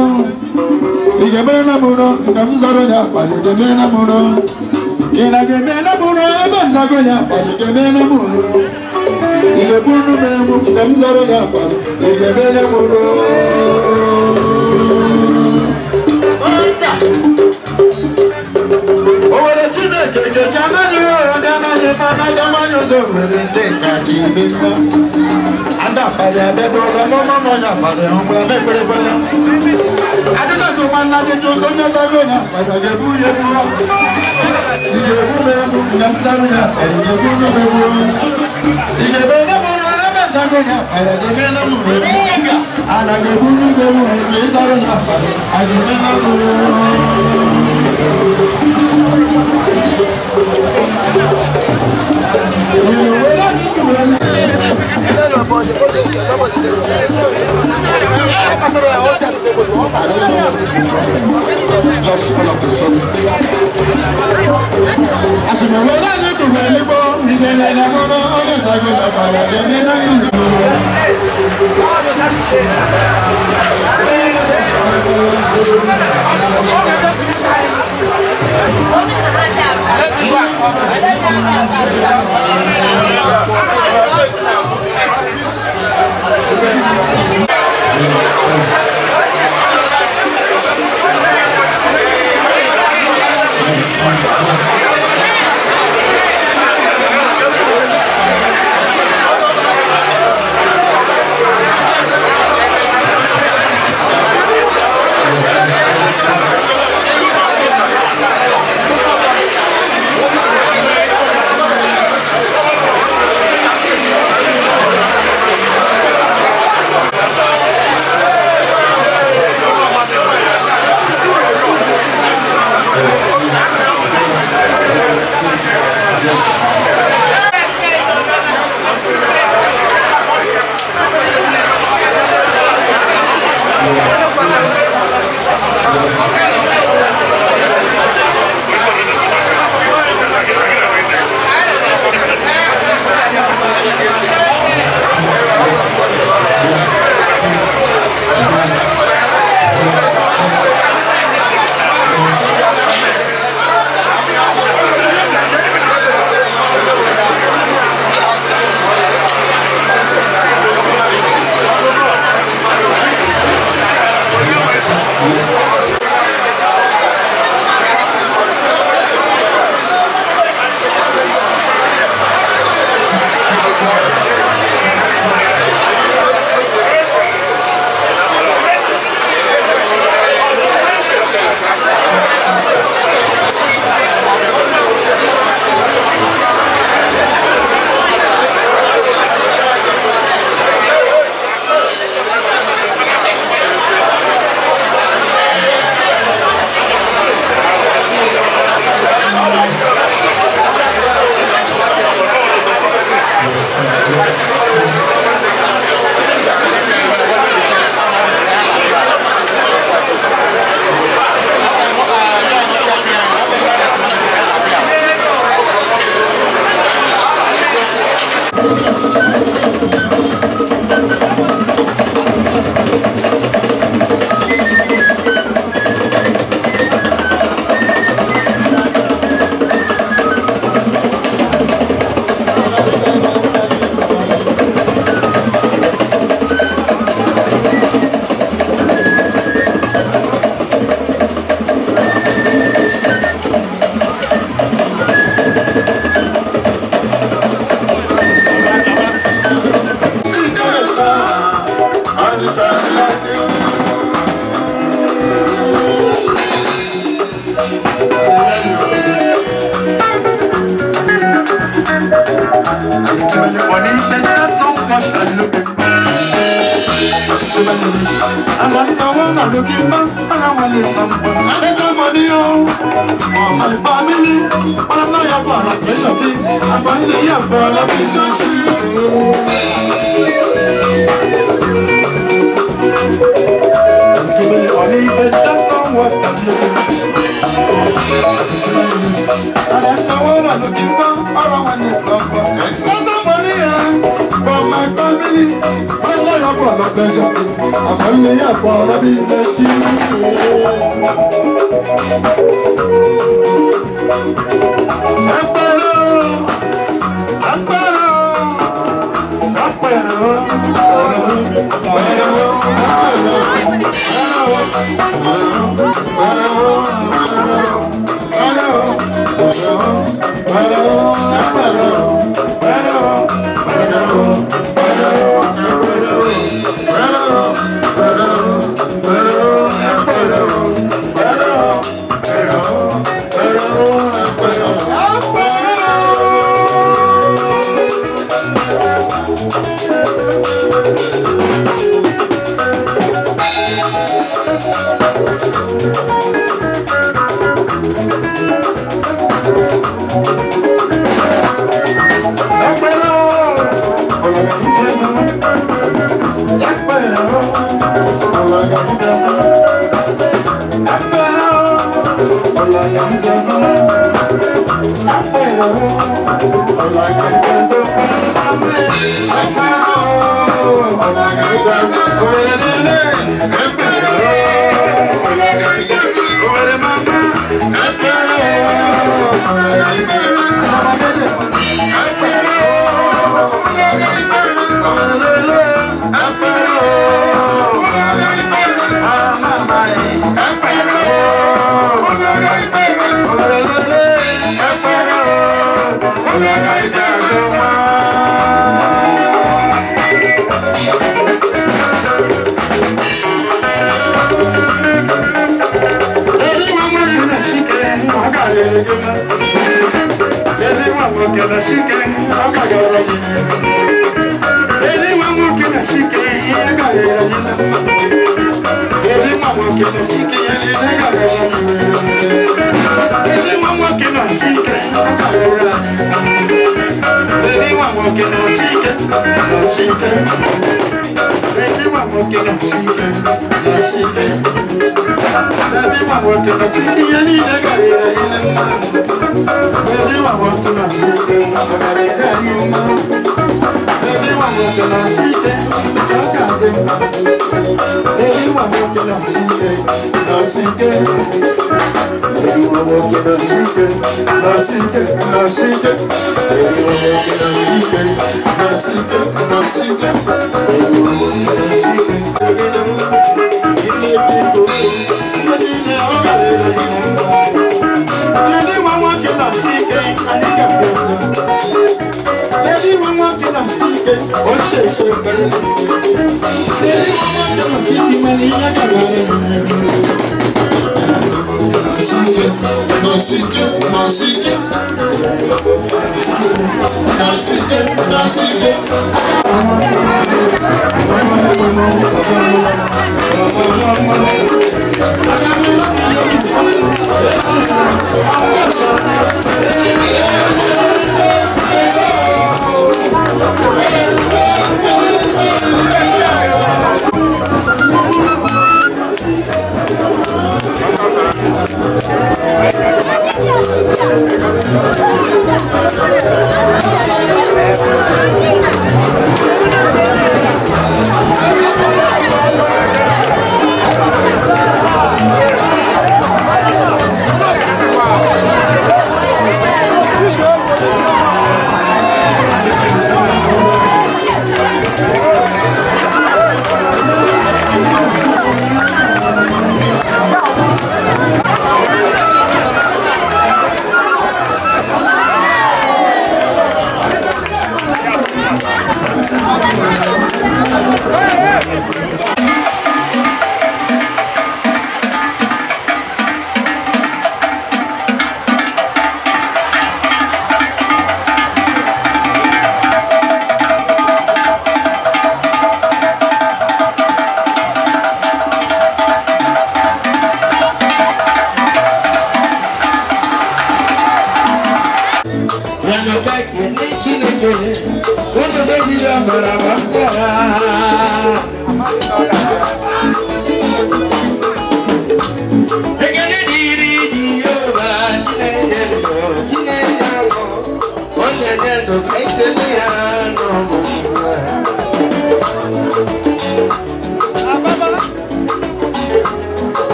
Speaker 15: ijemena muno nke m zara onye akpara ejemena muno ị na-ga-emena muno ebe nzago onye akpara ejemena muno igebunu memu nke m zara onye akpara ejemena muno owere Chineke kecha anaghị onye anaghị anaghị amanye ụzọ nwere ndị ka ji ime mma ada akpara abịadola n'ọma onye akpara ọgbara mekperekwala ajụjụ nwanne ajụjụ ụzọ onye zara onye akpara ga-ebu ya ebu ị ga-ebu m ebu na nzara onye akpara ga-ebu m ebu ị ga-ebe na mụrụ ebe nzago onye akpara ga-ebe na mụrụ a na ga-ebu m ebu na ịzara onye akpara a ga-ebe na mụrụ For my family.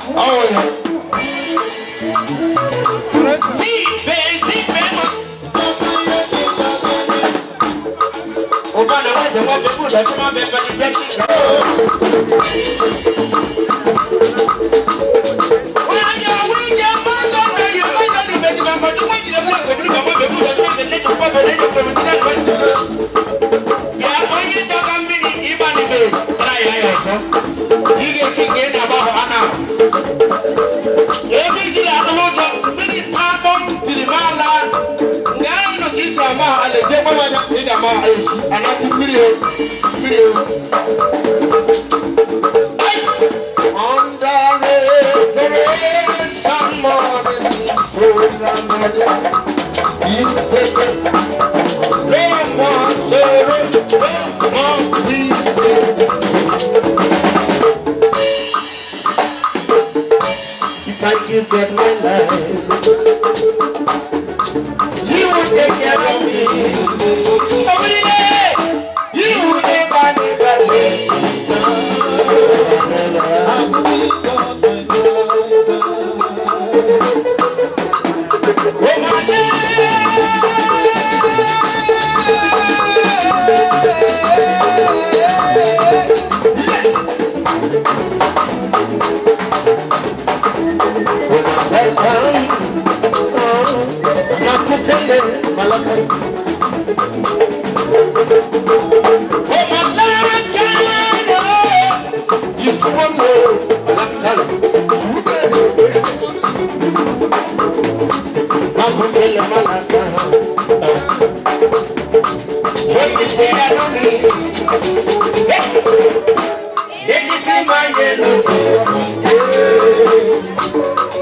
Speaker 14: Oh, see, man. Over the way, the one people that come up and if I give God my life, you will take care of me. You will never let me down. When you say that to me, did you see my yellow soul?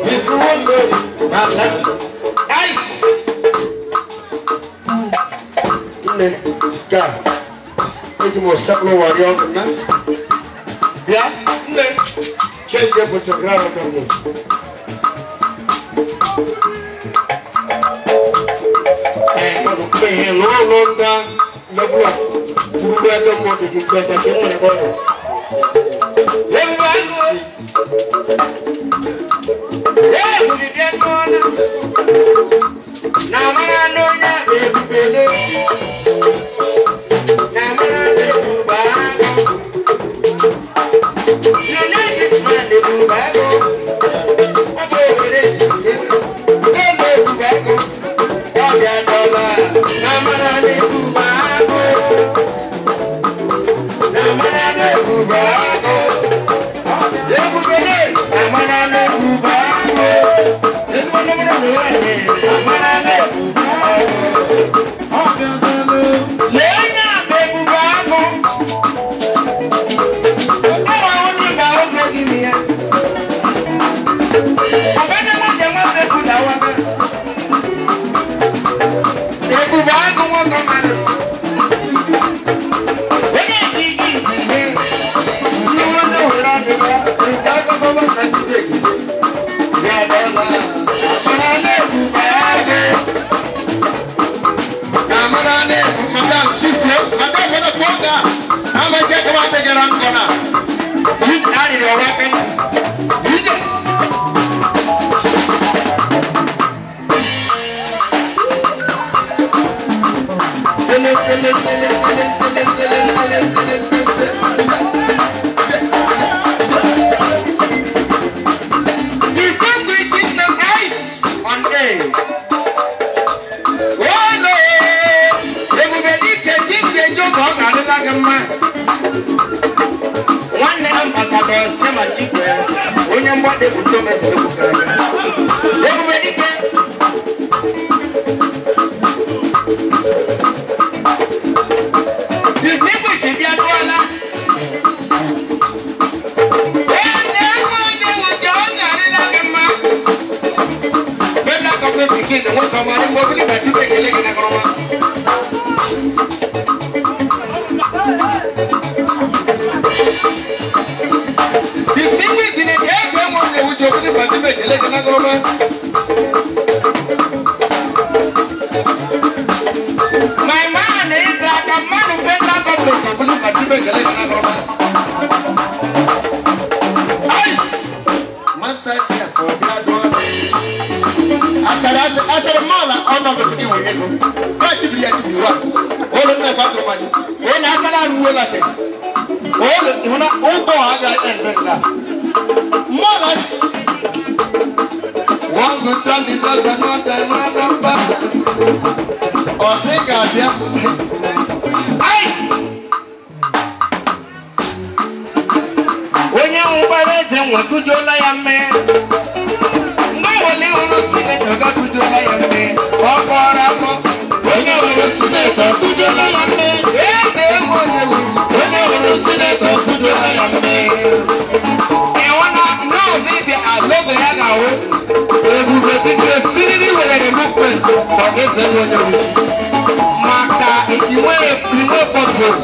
Speaker 14: It's one way, my life. Ice! God, it's more simple what you're doing. Yeah? Change your photograph on this. No longer level of better more to discuss at the moment. Now, I know that baby. You know this man, the Bubago. I'm over this. Namanane Bubago, Namanane Bubago, Namanane Bubago, Namanane Bubago, Lena Bubago, I want to give me a
Speaker 10: ji were ego ka chibiri ya chibiri wa olu na kwa tụrụ onye asala ruo late olu ịhụna ụtọ aga ende nga mmụọ one good turn deserves another number ọsị ga-abịa ice onye nwụkwara eze nwekụjuola ya mme mgbe wole hụrụ sinetọ gakụjuola ya mme ọ kpọrọ afọ onye hụrụ sinetọ kụjuola ya mme eze ego onye wuji onye hụrụ sinetọ kụjuola ya mme ịhụna ihe ọzọ ịbịa logo ya ga-ahụ ebube dịka siriri were movement for eze ego onye wuji maka inwe pọtfol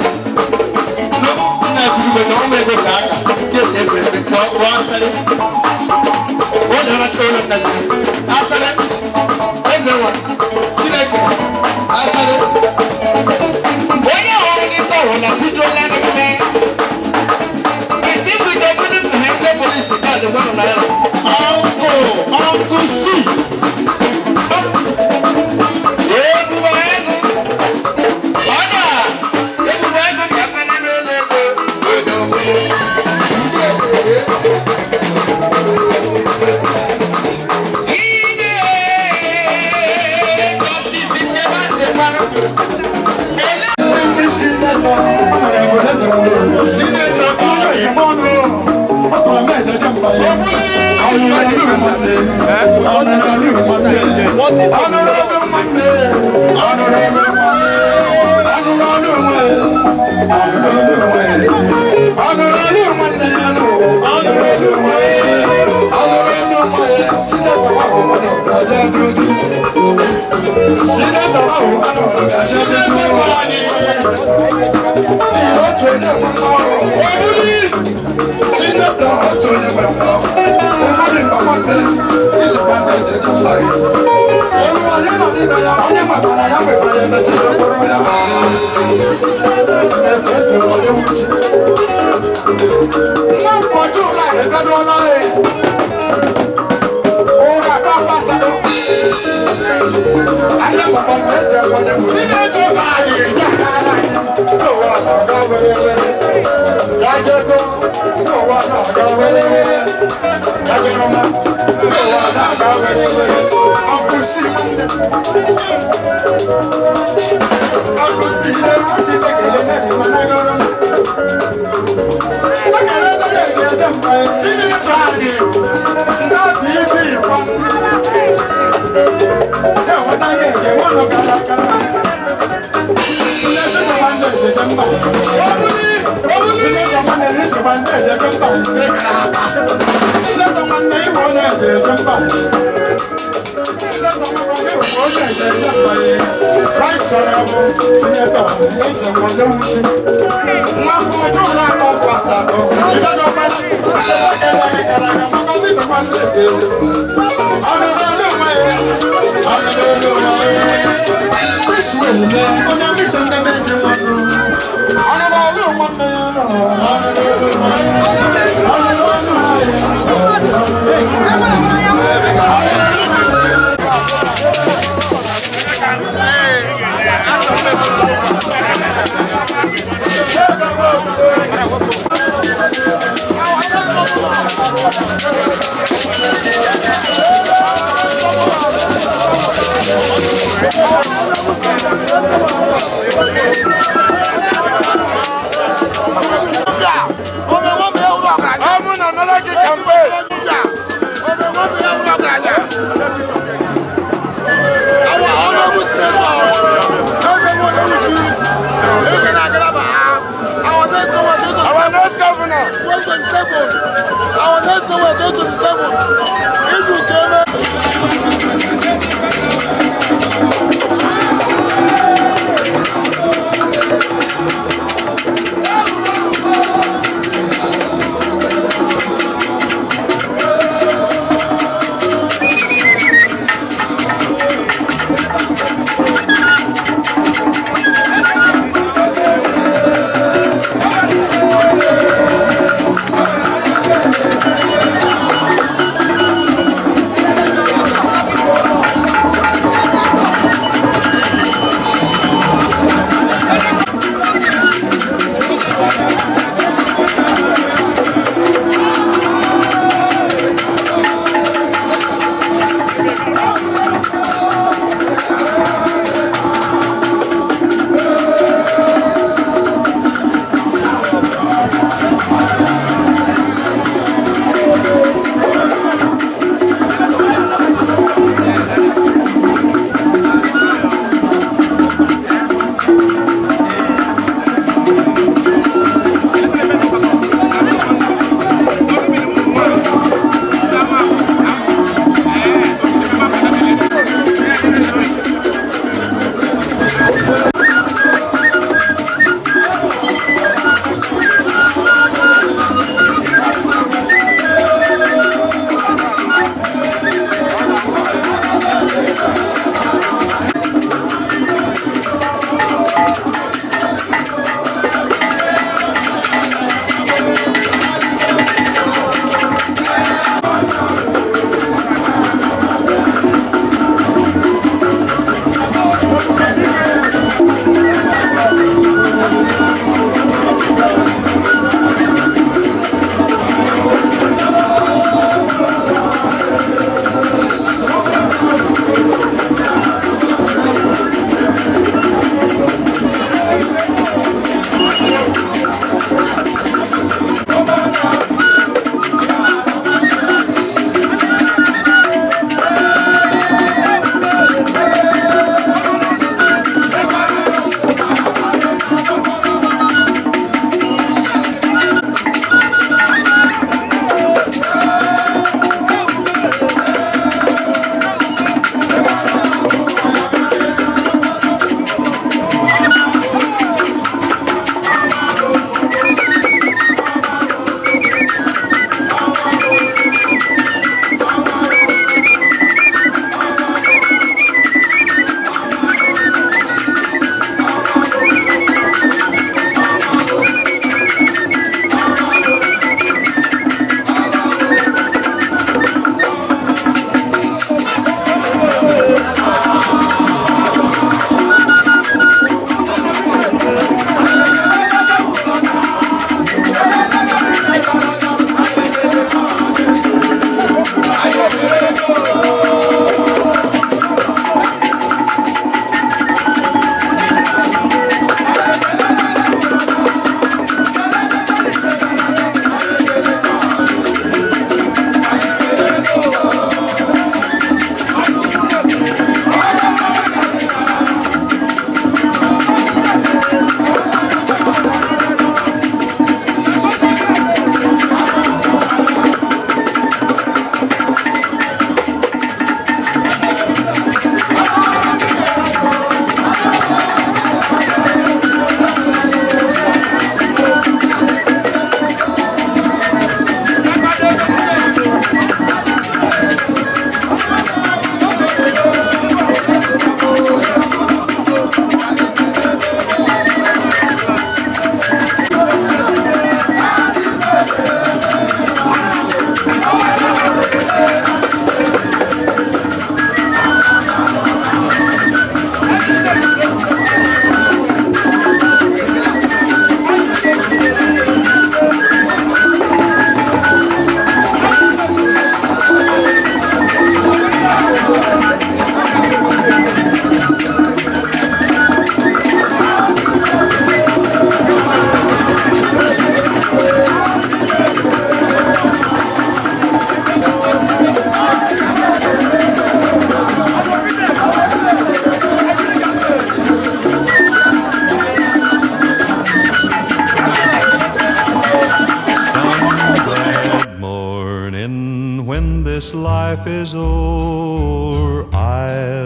Speaker 10: na ebube na ọmụ ego ka aka get everything for asale what you want to know asale ezewa chineke asale onye ọrụ gị tọrọ na kujo la gị mme isi kujo bili ka ha ndị polisi ka le gwara na ya uncle c ebube ego ọda ebube ego ka aka na n'ụlọ ego
Speaker 13: Our next governor, 2027, our next governor,
Speaker 1: When this life is o'er, I'll